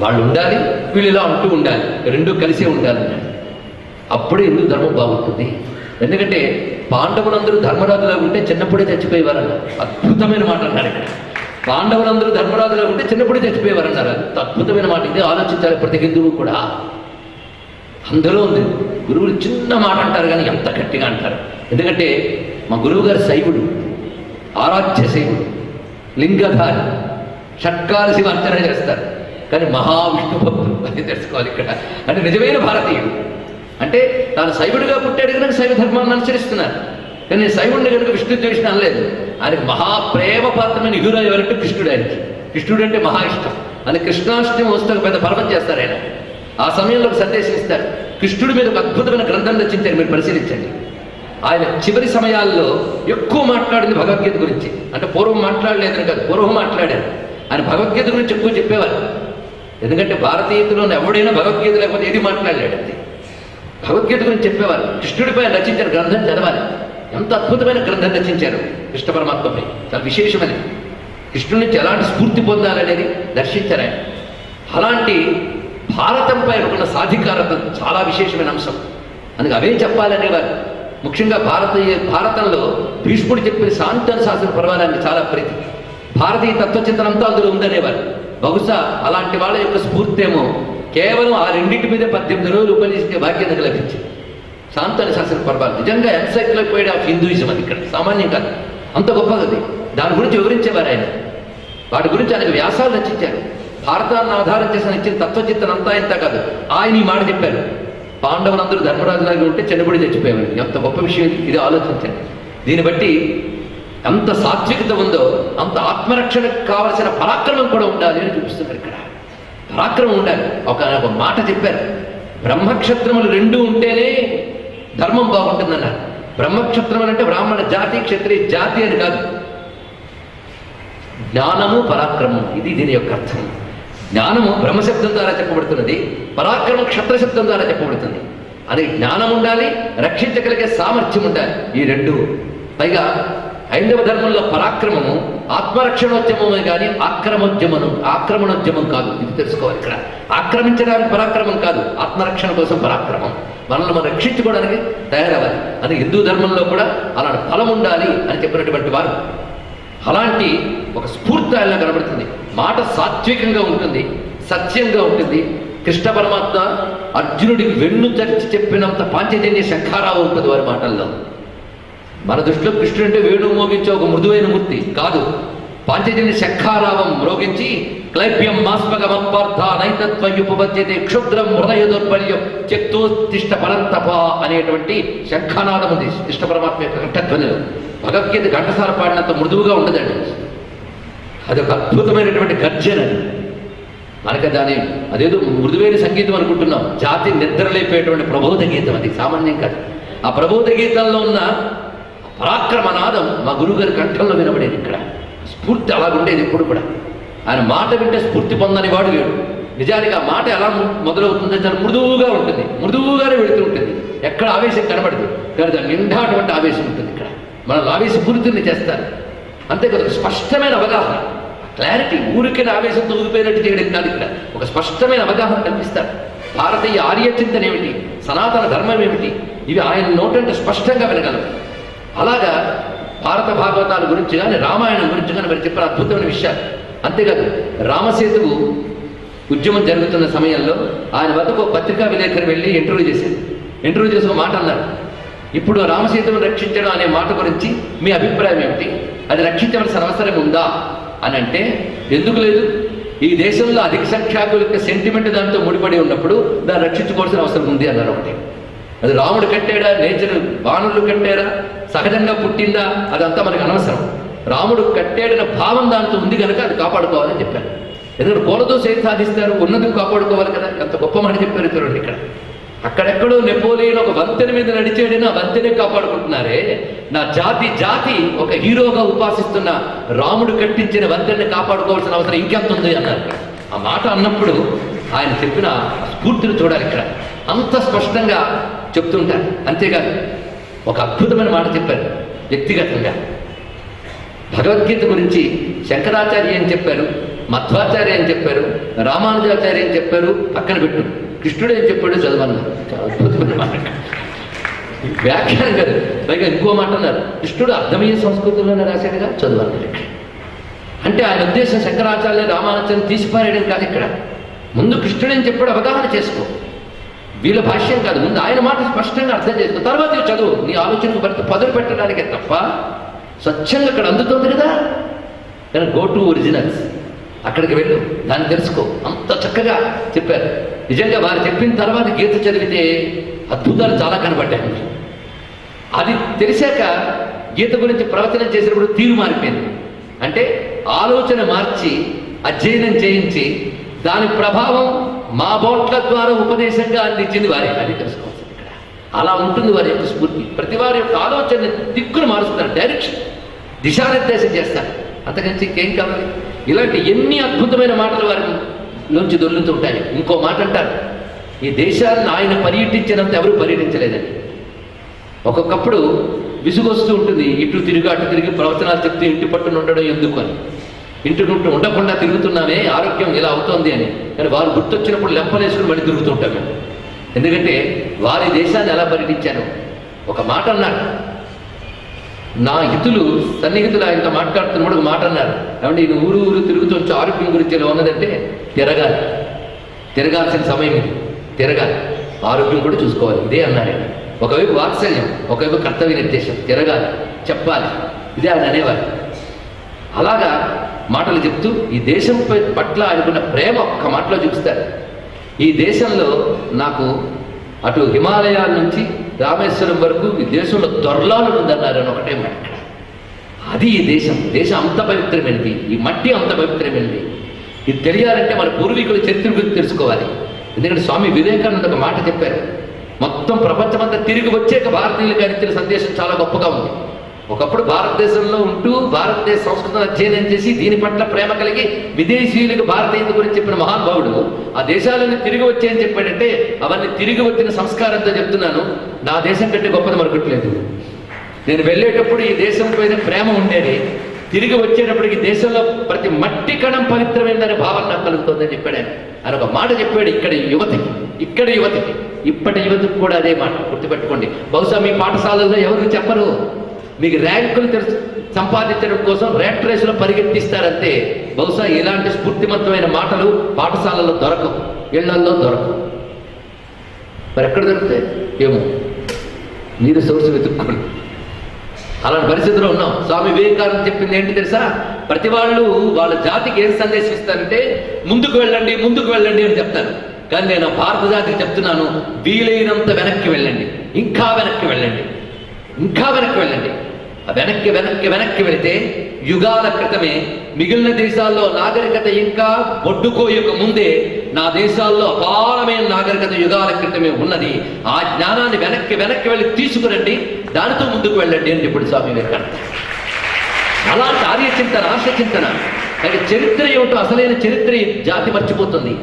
వాళ్ళు ఉండాలి, వీళ్ళు ఇలా అంటూ ఉండాలి, రెండూ కలిసే ఉండాలి. అప్పుడే హిందూ ధర్మం బాగుంటుంది. ఎందుకంటే పాండవులందరూ ధర్మరాజులా ఉంటే చిన్నప్పుడే చచ్చిపోయేవారన్న అద్భుతమైన మాట అన్నారు ఇక్కడ. పాండవులందరూ ధర్మరాజులా ఉంటే చిన్నప్పుడే చచ్చిపోయేవారన్నారు. అద్భుతమైన మాట. ఇది ఆలోచించాలి ప్రతి హిందువు కూడా. అందులో ఉంది. గురువులు చిన్న మాట అంటారు కానీ ఎంత గట్టిగా అంటారు. ఎందుకంటే మా గురువు గారు శైవుడు, ఆరాధ్య శైవుడు, లింగధారి, షట్కాల శివ అర్చన చేస్తారు, కానీ మహావిష్ణు భక్తులు. అది తెలుసుకోవాలి ఇక్కడ. అంటే నిజమైన భారతీయుడు అంటే తాను శైవుడిగా పుట్టాడు కనుక శైవ ధర్మాన్ని అనుసరిస్తున్నారు. కానీ నేను శైవుడిని కనుక విష్ణు ద్వేషం అనలేదు. ఆయనకు మహాప్రేమపాత్రమైన నిధులు ఎవరంటే కృష్ణుడు. ఆయనకి కృష్ణుడు అంటే మహా ఇష్టం. అని కృష్ణాష్టమి వస్తే పెద్ద పర్వం చేస్తారు ఆయన. ఆ సమయంలో ఒక సందేశం ఇస్తారు. కృష్ణుడి మీద ఒక అద్భుతమైన గ్రంథం రచించారు, మీరు పరిశీలించండి. ఆయన చివరి సమయాల్లో ఎక్కువ మాట్లాడింది భగవద్గీత గురించి. అంటే పూర్వం మాట్లాడలేదని కాదు, పూర్వం మాట్లాడారు. ఆయన భగవద్గీత గురించి ఎక్కువ చెప్పేవారు. ఎందుకంటే భారతీయతలో ఎవడైనా భగవద్గీత లేకపోతే ఏది మాట్లాడలేడు. అది భగవద్గీత గురించి చెప్పేవారు. కృష్ణుడిపై రచించిన గ్రంథం చదవాలి. ఎంత అద్భుతమైన గ్రంథం రచించారు కృష్ణ పరమాత్మపై. చాలా విశేషమైనది. కృష్ణుడి నుంచి ఎలాంటి స్ఫూర్తి పొందాలనేది దర్శించారు ఆయన. అలాంటి భారతంపై ఉన్న సాధికారత చాలా విశేషమైన అంశం. అందుకే అవే చెప్పాలనేవారు. ముఖ్యంగా భారతంలో భీష్ముడు చెప్పిన శాంతన శాసన పర్వాలని చాలా ప్రీతి. భారతీయ తత్వచింతనంతా అందులో ఉందనేవారు. బహుశా అలాంటి వాళ్ళ యొక్క స్ఫూర్తి ఏమో కేవలం ఆ రెండింటి మీద 18 రోజులు ఉపన్యసించే భాగ్యం లభించింది. శాంతన శాసన పర్వాలు నిజంగా ఎన్సైక్లోపీడియా ఆఫ్ హిందూయిజం. అది ఇక్కడ సామాన్యం కాదు, అంత గొప్పది. దాని గురించి వివరించేవారు ఆయన. వాటి గురించి ఆయనకు వ్యాసాలు రచించారు. భారతాన్ని ఆధారం చేసిన ఇచ్చిన తత్వచింతన అంతా ఇంత కాదు. ఆయన ఈ మాట చెప్పారు, పాండవులందరూ ధర్మరాజులాగా ఉంటే చిన్నప్పుడు చచ్చిపోయేవారు. ఎంత గొప్ప విషయం ఇది ఆలోచించండి. దీన్ని బట్టి ఎంత సాత్వికత ఉందో అంత ఆత్మరక్షణకు కావలసిన పరాక్రమం కూడా ఉండాలి అని చూపిస్తున్నారు ఇక్కడ. పరాక్రమం ఉండాలి. ఒక మాట చెప్పారు, బ్రహ్మక్షత్రములు 2 ఉంటేనే ధర్మం బాగుంటుందన్నారు. బ్రహ్మక్షత్రములు అంటే బ్రాహ్మణ జాతి, క్షత్రియ జాతి అని కాదు. జ్ఞానము పరాక్రమం, ఇది దీని యొక్క అర్థం. జ్ఞానము బ్రహ్మశబ్దం ద్వారా చెప్పబడుతున్నది, పరాక్రమం క్షత్రశబ్దం ద్వారా చెప్పబడుతుంది. అది జ్ఞానం ఉండాలి, రక్షించగలిగే సామర్థ్యం ఉండాలి, ఈ 2. పైగా హైందవ ధర్మంలో పరాక్రమము ఆత్మరక్షణోద్యమమే కానీ ఆక్రమణోద్యమం కాదు. ఇది తెలుసుకోవాలి ఇక్కడ. ఆక్రమించడానికి పరాక్రమం కాదు, ఆత్మరక్షణ కోసం పరాక్రమం. మనల్ని మనం రక్షించుకోవడానికి తయారవ్వాలి. అది హిందూ ధర్మంలో కూడా అలాంటి ఫలం ఉండాలి అని చెప్పినటువంటి వారు. అలాంటి ఒక స్ఫూర్తి ఆయన కనబడుతుంది. మాట సాత్వికంగా ఉంటుంది, సత్యంగా ఉంటుంది. కృష్ణ పరమాత్మ అర్జునుడికి వెన్ను తెరిచి చెప్పినంత పాంచజన్య శంఖారావు ఉంటుంది వారి మాటల్లో. మన దృష్టిలో కృష్ణుడు అంటే వేణువు మోగించే ఒక మృదువైన మూర్తి కాదు. పాంచజన్య శంఖారావం మ్రోగించి క్లైప్యం మాస్మగమత్పార్థ నైతత్వయుపపద్యతే క్షుద్రం హృదయ దౌర్బల్యం చెక్తోతిష్ట పరంతప అనేటువంటి శంఖానాదం ఉంది కృష్ణ పరమాత్మ యొక్క కంఠధ్వనిలో. భగవద్గీత ఘంటసాల పాడినంత మృదువుగా ఉండదండి. అదొక అద్భుతమైనటువంటి గర్జన. మనకి దాని అదేదో మృదువైన సంగీతం అనుకుంటున్నాం. జాతి నిద్రలేపేటువంటి ప్రబోధ గీతం అది, సామాన్యం కాదు. ఆ ప్రబోధ గీతంలో ఉన్న పరాక్రమనాదం మా గురువుగారి కంఠంలో వినబడేది. ఇక్కడ స్ఫూర్తి అలాగుండేది. ఇప్పుడు కూడా ఆయన మాట వింటే స్ఫూర్తి పొందని వాడు లేడు. నిజానికి ఆ మాట ఎలా మొదలవుతుందో చాలా మృదువుగా ఉంటుంది, మృదువుగానే వెళుతూ ఉంటుంది. ఎక్కడ ఆవేశం కనబడదు, కానీ దాని నిండా అటువంటి ఆవేశం ఉంటుంది. ఇక్కడ మనల్ని ఆవేశపూరితుల్ని చేస్తారు. అంతేకాదు స్పష్టమైన అవగాహన, క్లారిటీ. ఊరికైనా ఆవేశంతో ఊగిపోయినట్టు చేయడం కాదు. ఇక్కడ ఒక స్పష్టమైన అవగాహన కల్పిస్తారు. భారతీయ ఆర్య చింతన ఏమిటి, సనాతన ధర్మం ఏమిటి, ఇవి ఆయన నోటంటే స్పష్టంగా వినగలరు. అలాగా భారత భాగవతాల గురించి కానీ రామాయణం గురించి కానీ మరి చెప్పిన అద్భుతమైన విషయాలు. అంతేకాదు రామసేతువు ఉద్యమం జరుగుతున్న సమయంలో ఆయన వద్దకు పత్రికా విలేకరు వెళ్ళి ఇంటర్వ్యూ చేశారు. ఇంటర్వ్యూ చేసి ఒక మాట అన్నారు, ఇప్పుడు రామసేతువును రక్షించడం అనే మాట గురించి మీ అభిప్రాయం ఏమిటి, అది రక్షించవలసిన అవసరం ఉందా అని అంటే, ఎందుకు లేదు, ఈ దేశంలో అధిక సంఖ్యాకుల యొక్క సెంటిమెంట్ దాంతో ముడిపడి ఉన్నప్పుడు దాన్ని రక్షించుకోవాల్సిన అవసరం ఉంది అన్నారు. ఒకటి, అది రాముడు కట్టాడా, నేచర్ బాణులు కట్టారా, సహజంగా పుట్టిందా, అదంతా మనకు అనవసరం. రాముడు కట్టాడన్న భావం దాంతో ఉంది కనుక అది కాపాడుకోవాలని చెప్పారు. ఎందుకంటే కోలతో సేద సాధిస్తారు, ఉన్నది కాపాడుకోవాలి కదా. ఎంత గొప్ప మాట చెప్పారు చూడండి. ఇక్కడ అక్కడెక్కడో నెపోలియన్ ఒక వంతెన మీద నడిచాడని ఆ వంతెనే కాపాడుకుంటున్నారే. నా జాతి ఒక హీరోగా ఉపాసిస్తున్న రాముడు కట్టించిన వంతెనని కాపాడుకోవాల్సిన అవసరం ఇంకెంత ఉంది అన్నారు. ఆ మాట అన్నప్పుడు ఆయన చెప్పిన స్ఫూర్తిని చూడాలి. ఇక్కడ అంత స్పష్టంగా చెప్తుంటారు. అంతేకాదు ఒక అద్భుతమైన మాట చెప్పారు వ్యక్తిగతంగా. భగవద్గీత గురించి శంకరాచార్య ఏం చెప్పారు, మధ్వాచార్య ఏం చెప్పారు, రామానుజాచార్య ఏం చెప్పారు పక్కన పెట్టు, కృష్ణుడు ఏం చెప్పాడు చదవన్నారు. చాలా అద్భుతమైన మాట. వ్యాఖ్యానం కాదు, పైగా ఇంకో మాట అన్నారు, కృష్ణుడు అర్థమయ్యే సంస్కృతంలోనే రాశాడుగా చదవన్నారు. అంటే ఆయన ఉద్దేశం శంకరాచార్య రామానుజాచార్యం తీసిపారేయడం కాదు. ఇక్కడ ముందు కృష్ణుడు ఏం చెప్పాడు అవగాహన చేసుకో, వీళ్ళ భాష్యం కాదు, ముందు ఆయన మాట స్పష్టంగా అర్థం చేసుకో, తర్వాత చదువు. నీ ఆలోచనకు పదులు పెట్టడానికే తప్ప స్వచ్ఛంగా అక్కడ అందుతుంది కదా. కానీ గో టు ఒరిజినల్స్, అక్కడికి వెళ్ళు, దాన్ని తెలుసుకో. అంత చక్కగా చెప్పారు. నిజంగా వారు చెప్పిన తర్వాత గీత చదివితే అద్భుతాలు చాలా కనబడ్డాయి. అది తెలిసాక గీత గురించి ప్రవచనం చేసినప్పుడు తీరు మారిపోయింది. అంటే ఆలోచన మార్చి అధ్యయనం చేయించి దాని ప్రభావం మా బోట్ల ద్వారా ఉపదేశంగా అందించింది వారే. అది తెలుసుకోవచ్చు. ఇక్కడ అలా ఉంటుంది వారి యొక్క స్ఫూర్తి. ప్రతి వారి యొక్క ఆలోచన దిక్కును మారుస్తారు, డైరెక్షన్, దిశానిర్దేశం చేస్తారు. అంతకంచి ఇంకేం కావాలి. ఇలాంటి ఎన్ని అద్భుతమైన మాటలు వారి నుంచి దొర్లుతుంటాయి. ఇంకో మాట అంటారు, ఈ దేశాన్ని ఆయన పర్యటించినంత ఎవరు పర్యటించలేదని. ఒక్కొక్కప్పుడు విసుగొస్తూ ఉంటుంది, ఇటు తిరిగి అటు తిరిగి ప్రవచనాలు చెప్తూ ఇంటి పట్టున ఉండడం ఎందుకు అని. ఇంటి నుండి ఉండకుండా తిరుగుతున్నామే, ఆరోగ్యం ఇలా అవుతోంది అని. కానీ వారు గుర్తొచ్చినప్పుడు లెంపలేసుకుని మళ్ళీ తిరుగుతుంటాం మేము. ఎందుకంటే వారి దేశాన్ని ఎలా పర్యటించాను. ఒక మాట అన్నారు, నా హితులు సన్నిహితులు ఆయనతో మాట్లాడుతున్నప్పుడు ఒక మాట అన్నారు, ఏమంటే ఈయన ఊరు తిరుగుతూ ఆరోగ్యం గురించి ఎలా ఉన్నదంటే, తిరగాల్సిన సమయం ఇది, తిరగాలి, ఆరోగ్యం కూడా చూసుకోవాలి, ఇదే అన్నారు ఆయన. ఒకవైపు వాత్సల్యం, ఒకవైపు కర్తవ్య నిర్దేశం, తిరగాలి, చెప్పాలి, ఇదే ఆయన అనేవారు. అలాగా మాటలు చెప్తూ ఈ దేశం పట్ల ఆయనకున్న ప్రేమ ఒక్క మాటలో చూపిస్తారు. ఈ దేశంలో నాకు అటు హిమాలయాల నుంచి రామేశ్వరం వరకు ఈ దేశంలో దొర్లాలు ఉందన్నారు అని ఒకటే మాట. అది ఈ దేశం అంత పవిత్రమైనది, ఈ మట్టి అంత పవిత్రమైనది. ఇది తెలియాలంటే మన పూర్వీకుల చరిత్ర గురించి తెలుసుకోవాలి. ఎందుకంటే స్వామి వివేకానంద ఒక మాట చెప్పారు, మొత్తం ప్రపంచమంతా తిరిగి వచ్చాక భారతీయులకు ఆయన ఇచ్చిన సందేశం చాలా గొప్పగా ఉంది. ఒకప్పుడు భారతదేశంలో ఉంటూ భారతదేశ సంస్కృతిని అధ్యయనం చేసి దీని పట్ల ప్రేమ కలిగి విదేశీయులకు భారతీయుల గురించి చెప్పిన మహానుభావుడు ఆ దేశాలన్నీ తిరిగి వచ్చాయని చెప్పాడంటే, అవన్నీ తిరిగి వచ్చిన సంస్కారంతో చెప్తున్నాను, నా దేశం కంటే గొప్పది మరొకట్లేదు. నేను వెళ్ళేటప్పుడు ఈ దేశం పైన ప్రేమ ఉండేది, తిరిగి వచ్చేటప్పటికి దేశంలో ప్రతి మట్టి కణం పవిత్రమైందనే భావన నాకు కలుగుతుందని చెప్పాడు ఆయన. ఆయన ఒక మాట చెప్పాడు ఇక్కడి యువతికి, ఇప్పటి యువతికి కూడా అదే మాట గుర్తుపెట్టుకోండి. బహుశా మీ పాఠశాలల్లో ఎవరు చెప్పరు, మీకు ర్యాంకులు సంపాదించడం కోసం ర్యాట్ రేసులో పరిగెత్తిస్తారంతే. బహుశా ఇలాంటి స్ఫూర్తివంతమైన మాటలు పాఠశాలలో దొరకవు, ఇళ్లల్లో దొరకవు. మరి ఎక్కడ దొరుకుతాయి ఏమో, మీరు సోర్స్ వెతుక్కోండి. అలాంటి పరిస్థితిలో ఉన్నాం. స్వామి వివేకానంద చెప్పింది ఏంటి తెలుసా, ప్రతి వాళ్ళు వాళ్ళ జాతికి ఏం సందేశం ఇస్తారంటే ముందుకు వెళ్ళండి ముందుకు వెళ్ళండి అని చెప్తారు. కానీ నేను భారత జాతికి చెప్తున్నాను, వీలైనంత వెనక్కి వెళ్ళండి, ఇంకా వెనక్కి వెళ్ళండి, ఇంకా వెనక్కి వెళ్ళండి. వెనక్కి వెనక్కి వెనక్కి వెళితే యుగాల క్రితమే మిగిలిన దేశాల్లో నాగరికత ఇంకా బొడ్డుకోయక ముందే నా దేశాల్లో అపారమైన నాగరికత యుగాల క్రితమే ఉన్నది. ఆ జ్ఞానాన్ని వెనక్కి వెనక్కి వెళ్ళి తీసుకురండి, దానితో ముందుకు వెళ్ళండి అని చెప్పాడు స్వామి వివేకానంద. అలాంటి ఆర్యచింతన, ఆశచింతన. కానీ చరిత్ర ఏమిటో, అసలైన చరిత్ర జాతి మర్చిపోతుంది.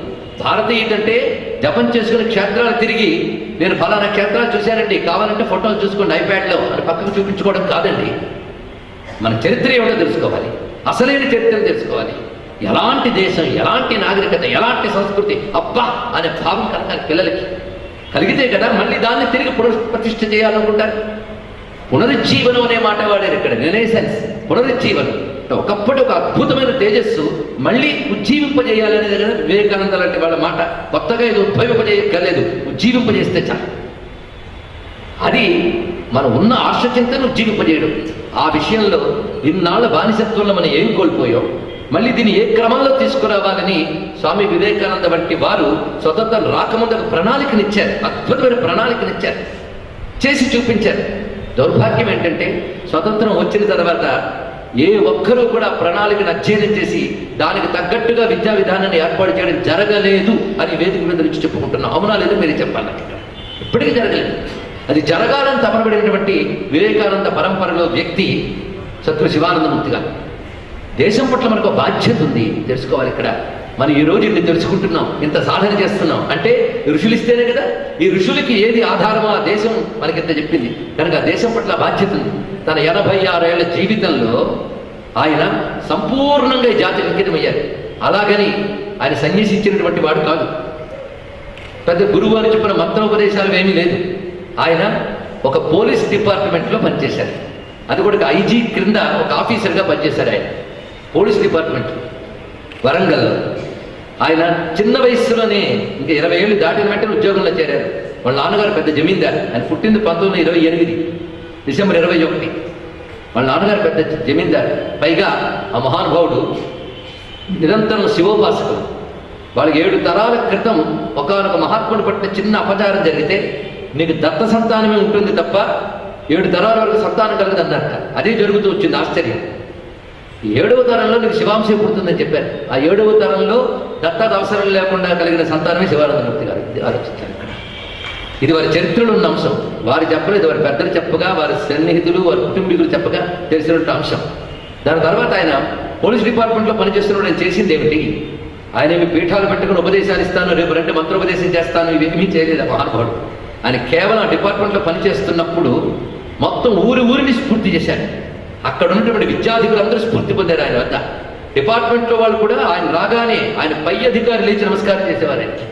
భారతీయుడు అంటే జపం చేసుకుని క్షేత్రాలు తిరిగి నేను ఫలానా క్షేత్రాలు చూశానండి, కావాలంటే ఫోటోలు చూసుకోండి ఐప్యాడ్లో అని పక్కకు చూపించుకోవడం కాదండి. మన చరిత్ర ఏమిటో తెలుసుకోవాలి, అసలైన చరిత్రను తెలుసుకోవాలి. ఎలాంటి దేశం, ఎలాంటి నాగరికత, ఎలాంటి సంస్కృతి, అబ్బా అనే భావం కలగాలి పిల్లలకి. కలిగితే కదా మళ్ళీ దాన్ని తిరిగి పునఃప్రతిష్ఠ చేయాలనుకుంటారు. పునరుజ్జీవనం అనే మాట వాడారు ఇక్కడ, రెనెసెన్స్, పునరుజ్జీవనం. ఒకప్పటి ఒక అద్భుతమైన తేజస్సు మళ్ళీ ఉజ్జీవింపజేయాలనేది కదా వివేకానంద లాంటి వాళ్ళ మాట. కొత్తగా ఇది ఉద్భవింపజేయక్కర్లేదు, ఉజ్జీవింపజేస్తే చాలు. అది మనం ఉన్న ఆశచింతను ఉజ్జీవింపజేయడం. ఆ విషయంలో ఇన్నాళ్ళ బానిసత్వంలో మనం ఏం కోల్పోయాం, మళ్ళీ దీన్ని ఏ క్రమంలో తీసుకురావాలని స్వామి వివేకానంద వంటి వారు స్వతంత్రం రాకముందు ఒక ప్రణాళికనిచ్చారు, అద్భుతమైన ప్రణాళికనిచ్చారు, చేసి చూపించారు. దౌర్భాగ్యం ఏంటంటే స్వతంత్రం వచ్చిన తర్వాత ఏ ఒక్కరూ కూడా ప్రణాళికను అధ్యయనం చేసి దానికి తగ్గట్టుగా విద్యా విధానాన్ని ఏర్పాటు చేయడం జరగలేదు అని వేదిక మీద నుంచి చెప్పుకుంటున్నాం. అవునా లేదో మీరే చెప్పాలి. ఇప్పటికీ జరగలేదు. అది జరగాలని తపనబడినటువంటి వివేకానంద పరంపరలో వ్యక్తి సద్గురు శివానందమూర్తి గారు. దేశం పట్ల మనకు బాధ్యత ఉంది, తెలుసుకోవాలి. ఇక్కడ మనం ఈ రోజు ఇన్ని తెలుసుకుంటున్నాం, ఇంత సాధన చేస్తున్నాం అంటే ఋషులు ఇస్తేనే కదా. ఈ ఋషులకి ఏది ఆధారమో ఆ దేశం మనకింత చెప్పింది కనుక ఆ దేశం పట్ల బాధ్యత ఉంది. తన 86 ఏళ్ల జీవితంలో ఆయన సంపూర్ణంగా ఈ జాతికి అంకితమయ్యారు. అలాగని ఆయన సన్యసించినటువంటి వాడు కాదు, పెద్ద గురువు అని చెప్పిన మంత్రోపదేశాలు ఏమీ లేదు. ఆయన ఒక పోలీస్ డిపార్ట్మెంట్లో పనిచేశారు. అది కూడా ఒక ఐజీ క్రింద ఒక ఆఫీసర్గా పనిచేశారు. ఆయన పోలీస్ డిపార్ట్మెంట్ వరంగల్లో. ఆయన చిన్న వయస్సులోనే ఇంకా 20 ఏళ్ళు దాటిన వెంటనే ఉద్యోగంలో చేరారు. వాళ్ళ నాన్నగారు పెద్ద జమీందారు. ఆయన పుట్టింది 1928 డిసెంబర్ 21. వాళ్ళ నాన్నగారు పెద్ద జమీందారు. పైగా ఆ మహానుభావుడు నిరంతరం శివోపాసకుడు. వాళ్ళకి 7 తరాల క్రితం ఒకనొక మహాత్ముడు పట్ల చిన్న అపచారం జరిగితే నీకు దత్త సంతానమే ఉంటుంది తప్ప 7 తరాల వరకు సంతానం కలగదు అన్నట్ట. అదే జరుగుతూ వచ్చింది. ఆశ్చర్యం. 7వ తరంలో నీకు శివాంశం పుడుతుందని చెప్పారు. ఆ 7వ తరంలో దత్తాత అవసరం లేకుండా కలిగిన సంతానమే శివానందమూర్తి గారు. ఆలోచించారు ఇక్కడ. ఇది వారి చరిత్రలో ఉన్న అంశం. వారు చెప్పలేదు, వారి పెద్దలు చెప్పగా, వారి సన్నిహితులు, వారి కుటుంబీకులు చెప్పగా తెలిసినటువంటి అంశం. దాని తర్వాత ఆయన పోలీస్ డిపార్ట్మెంట్లో పనిచేస్తున్నప్పుడు ఆయన చేసింది ఏమిటి? ఆయన ఏమి పీఠాలు పెట్టుకుని ఉపదేశాలు ఇస్తాను, రేపు రెండు మంత్రోపదేశం చేస్తాను, ఇవేమీ చేయలేదు మహానుభావుడు. ఆయన కేవలం ఆ డిపార్ట్మెంట్లో పనిచేస్తున్నప్పుడు మొత్తం ఊరిని స్ఫూర్తి చేశారు. అక్కడ ఉన్నటువంటి విద్యార్థులందరూ స్ఫూర్తి పొందారు ఆయన వద్ద. డిపార్ట్మెంట్లో వాళ్ళు కూడా ఆయన రాగానే ఆయన పై అధికారి లేచి నమస్కారం చేసేవారు. ఆయనకి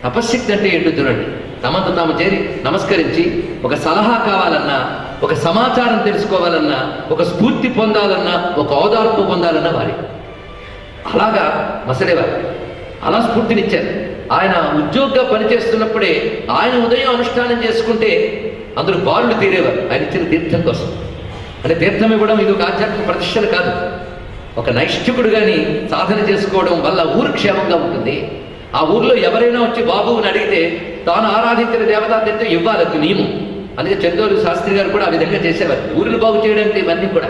తపశ్శక్తి అంటే ఏంటో చూడండి. తమతో తాము చేరి నమస్కరించి ఒక సలహా కావాలన్నా, ఒక సమాచారం తెలుసుకోవాలన్నా, ఒక స్ఫూర్తి పొందాలన్నా, ఒక ఓదార్పు పొందాలన్నా వారి అలాగా మసలేవారు. అలా స్ఫూర్తినిచ్చారు. ఆయన ఉద్యోగంగా పనిచేస్తున్నప్పుడే ఆయన ఉదయం అనుష్ఠానం చేసుకుంటే అందరూ బారులు తీరేవారు ఆయన ఇచ్చిన తీర్థం కోసం. అంటే తీర్థం ఇవ్వడం ఇది ఒక ఆధ్యాత్మిక ప్రతిష్టలు కాదు, ఒక నైష్ఠికుడు కానీ సాధన చేసుకోవడం వల్ల ఊరు క్షేమంగా ఉంటుంది. ఆ ఊర్లో ఎవరైనా వచ్చి బాబుని అడిగితే తాను ఆరాధించిన దేవతా తీర్థం ఇవ్వాలి, అది నియమం. అందుకే చందోలు శాస్త్రి గారు కూడా ఆ విధంగా చేసేవారు, ఊరిని బాగు చేయడానికి ఇవన్నీ కూడా.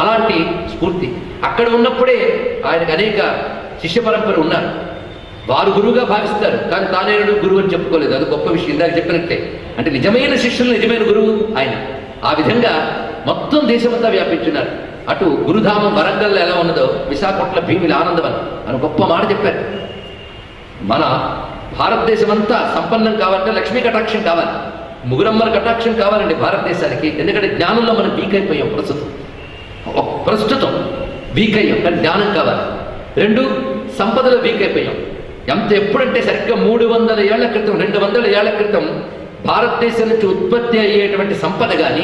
అలాంటి స్ఫూర్తి అక్కడ ఉన్నప్పుడే ఆయనకు అనేక శిష్య పరంపర ఉన్నారు. వారు గురువుగా భావిస్తారు, కానీ తానే గురువు అని చెప్పుకోలేదు. అది గొప్ప విషయం. ఇందాక చెప్పినట్టే, అంటే నిజమైన శిష్యులు నిజమైన గురువు ఆయన. ఆ విధంగా మొత్తం దేశమంతా వ్యాపించున్నారు. అటు గురుధామం వరంగల్లో ఎలా ఉన్నదో విశాఖపట్నం భీమిలి ఆనందవనం అని గొప్ప మాట చెప్పారు. మన భారతదేశం అంతా సంపన్నం కావాలంటే లక్ష్మీ కటాక్షం కావాలి, ముగురమ్మల కటాక్షం కావాలండి భారతదేశానికి. ఎందుకంటే జ్ఞానంలో మనం వీక్ అయిపోయాం ప్రస్తుతం వీక్ అయ్యాం, కానీ జ్ఞానం కావాలి. 2 సంపదలో వీక్ అయిపోయాం. ఎప్పుడంటే సరిగ్గా 300 ఏళ్ల క్రితం 200 ఏళ్ల క్రితం భారతదేశం నుంచి ఉత్పత్తి అయ్యేటువంటి సంపద కానీ,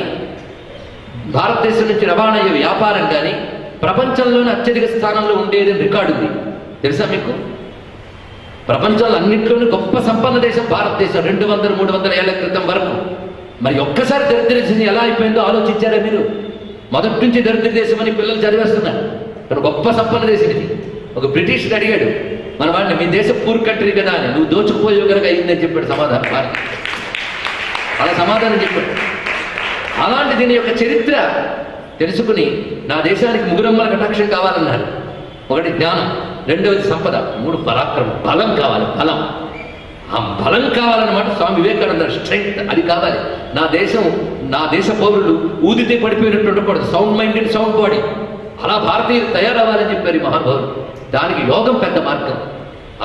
భారతదేశం నుంచి రవాణా అయ్యే వ్యాపారం కానీ ప్రపంచంలోనే అత్యధిక స్థానంలో ఉండేదని రికార్డు ఉంది. తెలుసా మీకు? ప్రపంచంలో అన్నింటిలోనూ గొప్ప సంపన్న దేశం భారతదేశం 200-300 ఏళ్ల క్రితం వరకు. మరి ఒక్కసారి దరిద్ర దేశం ఎలా అయిపోయిందో ఆలోచించారా మీరు? మొదటి నుంచి దరిద్ర దేశం అని పిల్లలు చదివేస్తున్నారు. కానీ గొప్ప సంపన్న దేశం ఇది. ఒక బ్రిటిష్ అడిగాడు మన వాడిని, మీ దేశం పూర్ కంట్రీ కదా అని, నువ్వు దోచుకుపోయే కనుక అయిందని చెప్పాడు సమాధానం. వాడికి అలా సమాధానం చెప్పాడు. అలాంటి దీని యొక్క చరిత్ర తెలుసుకుని నా దేశానికి ముగురమ్మల కటాక్షం కావాలన్నారు. ఒకటి జ్ఞానం, రెండవది సంపద, మూడు పరాక్రమం, బలం కావాలి. బలం, ఆ బలం కావాలన్నమాట. స్వామి వివేకానంద స్ట్రెంగ్త్ అది కావాలి. నా దేశ పౌరులు ఊదితే పడిపోయినట్టు ఉండకూడదు, సౌండ్ మైండెడ్ సౌండ్ బాడీ. అలా భారతీయులు తయారవ్వాలని చెప్పారు ఈ మహానుభావులు. దానికి యోగం పెద్ద మార్గం.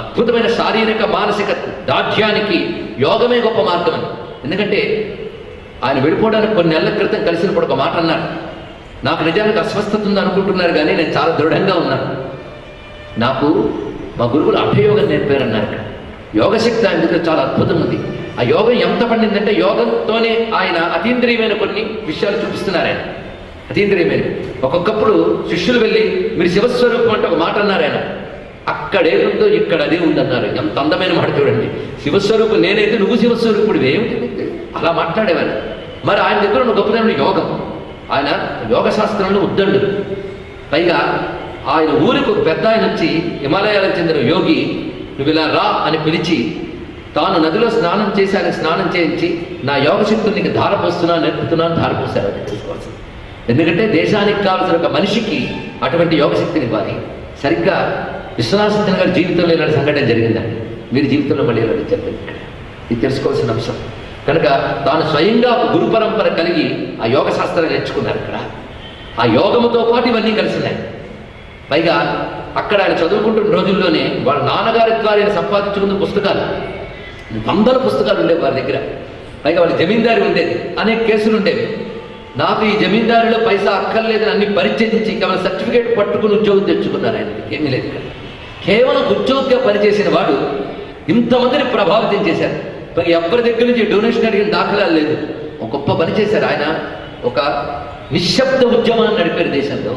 అద్భుతమైన శారీరక మానసిక దాఢ్యానికి యోగమే గొప్ప మార్గం అని. ఎందుకంటే ఆయన వెళ్ళిపోవడానికి కొన్ని నెలల క్రితం కలిసినప్పుడు ఒక మాట అన్నారు, నాకు నిజానికి అస్వస్థత ఉంది అనుకుంటున్నారు కానీ నేను చాలా దృఢంగా ఉన్నాను. నాకు మా గురువులు అభయయోగం నేర్పారన్నారు. ఇక్కడ యోగశక్తి ఆయన దగ్గర చాలా అద్భుతం ఉంది. ఆ యోగం ఎంత పండిందంటే యోగంతోనే ఆయన అతీంద్రియమైన కొన్ని విషయాలు చూపిస్తున్నారు. ఆయన అతీంద్రియమైన ఒక్కొక్కప్పుడు శిష్యులు వెళ్ళి మీరు శివస్వరూపం అంటే ఒక మాట అన్నారు. ఆయన అక్కడేముందో ఇక్కడ అదే ఉందన్నారు. ఎంత అందమైన మాట చూడండి. శివస్వరూపం నేనైతే నువ్వు శివస్వరూపుడు ఏమిటి అలా మాట్లాడేవారు. మరి ఆయన దగ్గర ఉన్న గొప్పదైన యోగం. ఆయన యోగ శాస్త్రంలో ఉద్దండు. పైగా ఆయన ఊరికి ఒక పెద్ద ఆయన వచ్చి హిమాలయాలకు చెందిన యోగి నువ్వు ఇలా రా అని పిలిచి తాను నదిలో స్నానం చేసి ఆయన స్నానం చేయించి నా యోగ శక్తులు నీకు ధారపోస్తున్నాను నేర్పుతున్నాను ధారపోస్తారు. అది తెలుసుకోవాల్సింది. ఎందుకంటే దేశానికి కావాల్సిన ఒక మనిషికి అటువంటి యోగశక్తిని ఇవ్వాలి. సరిగ్గా విశ్వనాథన్ గారి జీవితంలో ఇలాంటి సంఘటన జరిగిందండి. మీరు జీవితంలో మళ్ళీ ఇలాంటి జరిగింది. ఇక్కడ ఇది తెలుసుకోవాల్సిన అంశం. కనుక తాను స్వయంగా గురు పరంపర కలిగి ఆ యోగ శాస్త్రాన్ని నేర్చుకున్నారు. ఇక్కడ ఆ యోగముతో పాటు ఇవన్నీ కలిసినాయి. పైగా అక్కడ ఆయన చదువుకుంటున్న రోజుల్లోనే వాళ్ళ నాన్నగారి ద్వారా ఆయన సంపాదించుకున్న పుస్తకాలు, వందల పుస్తకాలు ఉండేవి వారి దగ్గర. పైగా వాళ్ళ జమీందారి ఉండేది, అనేక కేసులు ఉండేవి. నాకు ఈ జమీందారిలో పైసా అక్కర్లేదని అన్ని పరిచయించి కేవలం సర్టిఫికేట్ పట్టుకుని ఉద్యోగం తెచ్చుకున్నారు. ఆయనకి ఏమీ లేదు. కేవలం ఉద్యోగంగా పనిచేసిన వాడు ఇంతమందిని ప్రభావితం చేశారు. పైగా ఎవరి దగ్గర నుంచి డొనేషన్ అడిగిన దాఖలాలు లేదు. ఒక గొప్ప పని చేశారు ఆయన. ఒక నిశ్శబ్ద ఉద్యమాన్ని నడిపారు దేశంలో.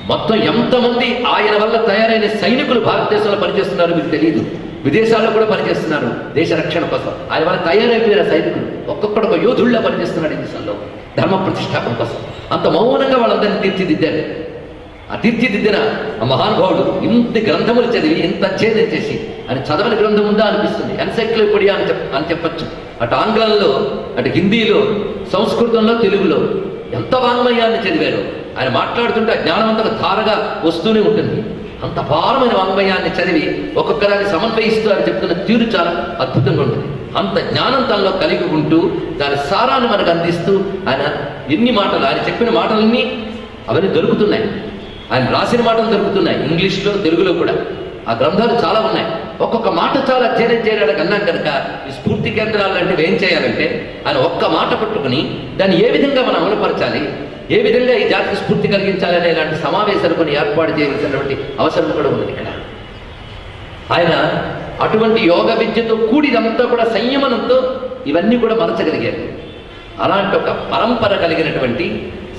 మొత్తం ఎంతమంది ఆయన వల్ల తయారైన సైనికులు భారతదేశంలో పనిచేస్తున్నారు మీకు తెలియదు. విదేశాల్లో కూడా పనిచేస్తున్నారు దేశ రక్షణ కోసం. ఆయన వల్ల తయారైపోయారు సైనికులు. ఒక్కొక్కడు ఒక యోధుళ్ళ పనిచేస్తున్నాడు ఈ దేశంలో ధర్మ ప్రతిష్టాపన కోసం. అంత మౌనంగా వాళ్ళందరినీ తీర్చిదిద్దారు. ఆ తీర్చిదిద్దిన ఆ మహానుభావుడు ఇంత గ్రంథములు చదివి ఇంత అధ్యయనం చేసి ఆయన చదవని గ్రంథం ఉందా అనిపిస్తుంది. ఎన్సైక్లోపీడియా అని చెప్పచ్చు. అటు ఆంగ్లంలో, అటు హిందీలో, సంస్కృతంలో, తెలుగులో ఎంత వాంగ్మయాన్ని చదివారు. ఆయన మాట్లాడుతుంటే ఆ జ్ఞానవంతక ధారగా వస్తూనే ఉంటుంది. అంత అపారమైన వాంగ్మయాన్ని చదివి ఒక్కొక్కదాన్ని సమన్వయిస్తూ ఆయన చెప్తున్న తీరు చాలా అద్భుతంగా ఉంటుంది. అంత జ్ఞానం తనలో కలిగి ఉంటూ దాని సారాన్ని మనకు అందిస్తూ ఆయన ఎన్ని మాటలు, ఆయన చెప్పిన మాటలన్నీ అవన్నీ దొరుకుతున్నాయి. ఆయన రాసిన మాటలు దొరుకుతున్నాయి ఇంగ్లీష్లో, తెలుగులో కూడా. ఆ గ్రంథాలు చాలా ఉన్నాయి. ఒక్కొక్క మాట చాలా అధ్యయనం చేయడానికి అన్నాం కనుక ఈ స్ఫూర్తి కేంద్రాలు లాంటివి ఏం చేయాలంటే ఆయన ఒక్క మాట పట్టుకుని దాన్ని ఏ విధంగా మనం అమలుపరచాలి, ఏ విధంగా ఈ జాతికి స్ఫూర్తి కలిగించాలనే ఇలాంటి సమావేశాలు కొన్ని ఏర్పాటు చేయవలసినటువంటి అవసరం కూడా ఉంది ఇక్కడ. ఆయన అటువంటి యోగ విద్యతో కూడిదంతా కూడా సంయమనంతో ఇవన్నీ కూడా మలచగలిగారు. అలాంటి ఒక పరంపర కలిగినటువంటి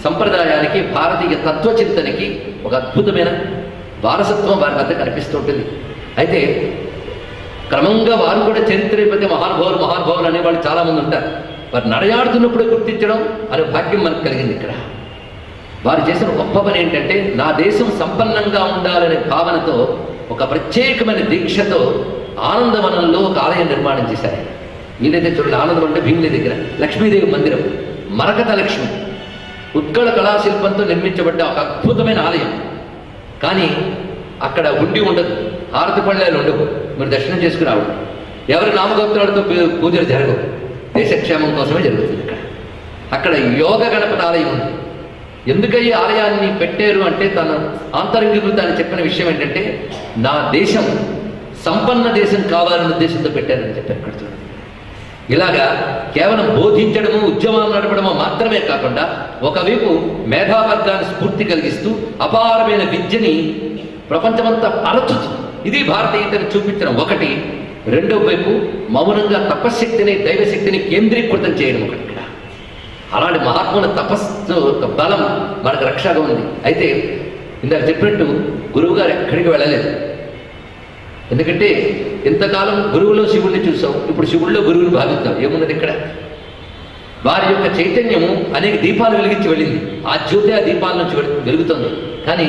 సంప్రదాయానికి, భారతీయ తత్వచింతనకి ఒక అద్భుతమైన వారసత్వం వారి వద్ద కనిపిస్తూ ఉంటుంది. అయితే క్రమంగా వారు కూడా చరిత్రపతి మహానుభావులు అనేవాళ్ళు చాలామంది ఉంటారు. వారు నడయాడుతున్నప్పుడే గుర్తించడం అనే భాగ్యం మనకు కలిగింది ఇక్కడ. వారు చేసిన గొప్ప పని ఏంటంటే నా దేశం సంపన్నంగా ఉండాలనే భావనతో ఒక ప్రత్యేకమైన దీక్షతో ఆనందవనంలో ఒక ఆలయం నిర్మాణం చేశారు. వీలైతే చూడండి, ఆనందం అంటే భీమిలి దగ్గర లక్ష్మీదేవి మందిరం, మరకత లక్ష్మి ఉత్కళ కళాశిల్పంతో నిర్మించబడ్డ ఒక అద్భుతమైన ఆలయం. కానీ అక్కడ ఉండి ఉండదు, హారతి పళ్ళాలు ఉండవు, మీరు దర్శనం చేసుకురావు, ఎవరి నామగోత్రాలతో పూజలు జరగవు, దేశక్షేమం కోసమే జరుగుతుంది. అక్కడ యోగ గణపతి ఆలయం ఉంది. ఎందుకయ్యి ఆలయాన్ని పెట్టారు అంటే తన ఆంతరంగికులు తాను చెప్పిన విషయం ఏంటంటే నా దేశం సంపన్న దేశం కావాలనే ఉద్దేశంతో పెట్టారని చెప్పారు. ఇక్కడ చూడండి, ఇలాగా కేవలం బోధించడము, ఉద్యమాలు నడపడము మాత్రమే కాకుండా ఒకవైపు మేధావర్గాన్ని స్ఫూర్తి కలిగిస్తూ అపారమైన విద్యని ప్రపంచమంతా పరచుతూ ఇది భారతీయతను చూపించడం ఒకటి. రెండో వైపు మౌనంగా తపశ్శక్తిని, దైవశక్తిని కేంద్రీకృతం చేయడం ఒకటి. ఇక్కడ అలాంటి మహాత్ముల తపస్సు బలం మనకు రక్షగా ఉంది. అయితే ఇందాక చెప్పినట్టు గురువు గారు ఎక్కడికి వెళ్ళలేదు. ఎందుకంటే ఇంతకాలం గురువులో శివుడిని చూసాం, ఇప్పుడు శివుడిలో గురువుని భావిస్తాం. ఏమున్నది ఇక్కడ? వారి యొక్క చైతన్యము అనేక దీపాలు వెలిగించి వెళ్ళింది. ఆ జ్యోతి ఆ దీపాల నుంచి వెలుగుతుంది. కానీ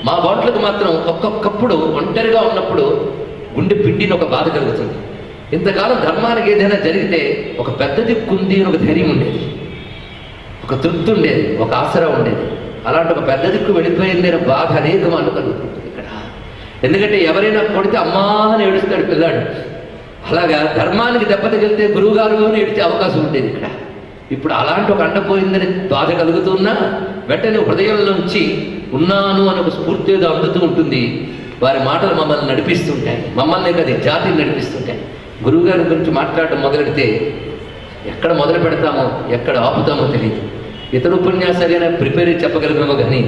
మా బాట్లకు మాత్రం ఒక్కొక్కప్పుడు ఒంటరిగా ఉన్నప్పుడు గుండె పిండిని ఒక బాధ కలుగుతుంది. ఇంతకాలం ధర్మానికి ఏదైనా జరిగితే ఒక పెద్ద దిక్కుంది అని ఒక ధైర్యం ఉండేది, ఒక తృప్తి ఉండేది, ఒక ఆసరా ఉండేది. అలాంటి ఒక పెద్ద దిక్కు వెళ్ళిపోయింది అనే బాధ అనేకం కలుగుతుంది ఇక్కడ. ఎందుకంటే ఎవరైనా కొడితే అమ్మా అని ఏడుస్తాడు పిల్లాడు. అలాగా ధర్మానికి దెబ్బ తగిలితే గురువుగారు అని ఏడిచే అవకాశం ఉండేది ఇక్కడ. ఇప్పుడు అలాంటి ఒక అండ పోయిందని బాధ కలుగుతున్నా వెంటనే హృదయంలోంచి ఉన్నాను అని ఒక స్ఫూర్తి ఏదో అందుతూ ఉంటుంది. వారి మాటలు మమ్మల్ని నడిపిస్తుంటాయి, మమ్మల్ని కదా జాతిని నడిపిస్తుంటాయి. గురువుగారి గురించి మాట్లాడడం మొదలెడితే ఎక్కడ మొదలు పెడతామో ఎక్కడ ఆపుతామో తెలియదు. ఇతర ఉపన్యాసాలైనా ప్రిపేర్ చెప్పగలిగినామో కానీ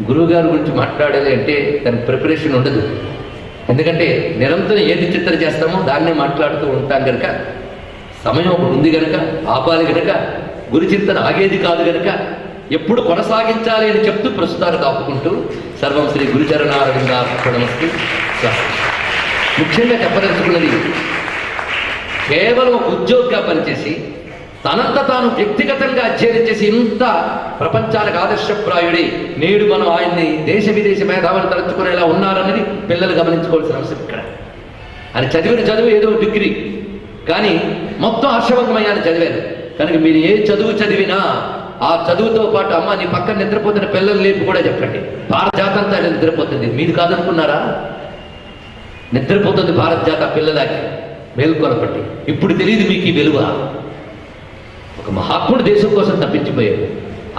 గురువుగారి గురించి మాట్లాడాలి అంటే దానికి ప్రిపరేషన్ ఉండదు. ఎందుకంటే నిరంతరం ఏది చిత్రం చేస్తామో దాన్నే మాట్లాడుతూ ఉంటాం కనుక సమయం ఒకటి ఉంది కనుక ఆపాలి కనుక గురు చింతన ఆగేది కాదు కనుక ఎప్పుడు కొనసాగించాలి అని చెప్తూ ప్రస్తుతానికి ఆపుకుంటూ సర్వం శ్రీ గురుచరణారవిందార్పణమస్తు. ముఖ్యంగా చెప్పదలుచుకున్నది, కేవలం ఒక ఉద్యోగిగా పనిచేసి తనంత తాను వ్యక్తిగతంగా అధ్యయనం చేసి ఇంత ప్రపంచానికి ఆదర్శప్రాయుడి నేడు మనం ఆయన్ని దేశ విదేశ మేధావులు తలుచుకునేలా ఉన్నారన్నది పిల్లలు గమనించుకోవాల్సిన అవసరం ఇక్కడ. ఆయన చదివిన చదువు ఏదో డిగ్రీ, కానీ మొత్తం హర్షవంతమయ్యాన్ని చదివాను కనుక మీరు ఏ చదువు చదివినా ఆ చదువుతో పాటు అమ్మ నీ పక్కన నిద్రపోతున్న పిల్లలు లేపి కూడా చెప్పండి. భారత జాతి అంతా నిద్రపోతుంది, మీది కాదనుకున్నారా? నిద్రపోతుంది భారత జాత పిల్లలకి మేల్కొనపట్టి. ఇప్పుడు తెలియదు మీకు ఈ విలువ. ఒక మహాత్ముడు దేశం కోసం తప్పించిపోయాడు.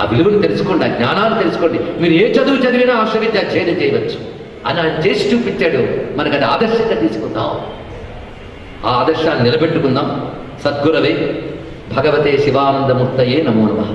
ఆ విలువను తెలుసుకోండి, ఆ జ్ఞానాన్ని తెలుసుకోండి. మీరు ఏ చదువు చదివినా ఆశ్రయించి అధ్యయనం చేయవచ్చు అని ఆయన చేసి చూపించాడు. మనకు అది ఆదర్శంగా తీసుకుందాం, ఆ ఆదర్శాన్ని నిలబెట్టుకుందాం. సద్గురవే భగవతే శివానందమూర్తయే నమో నమః.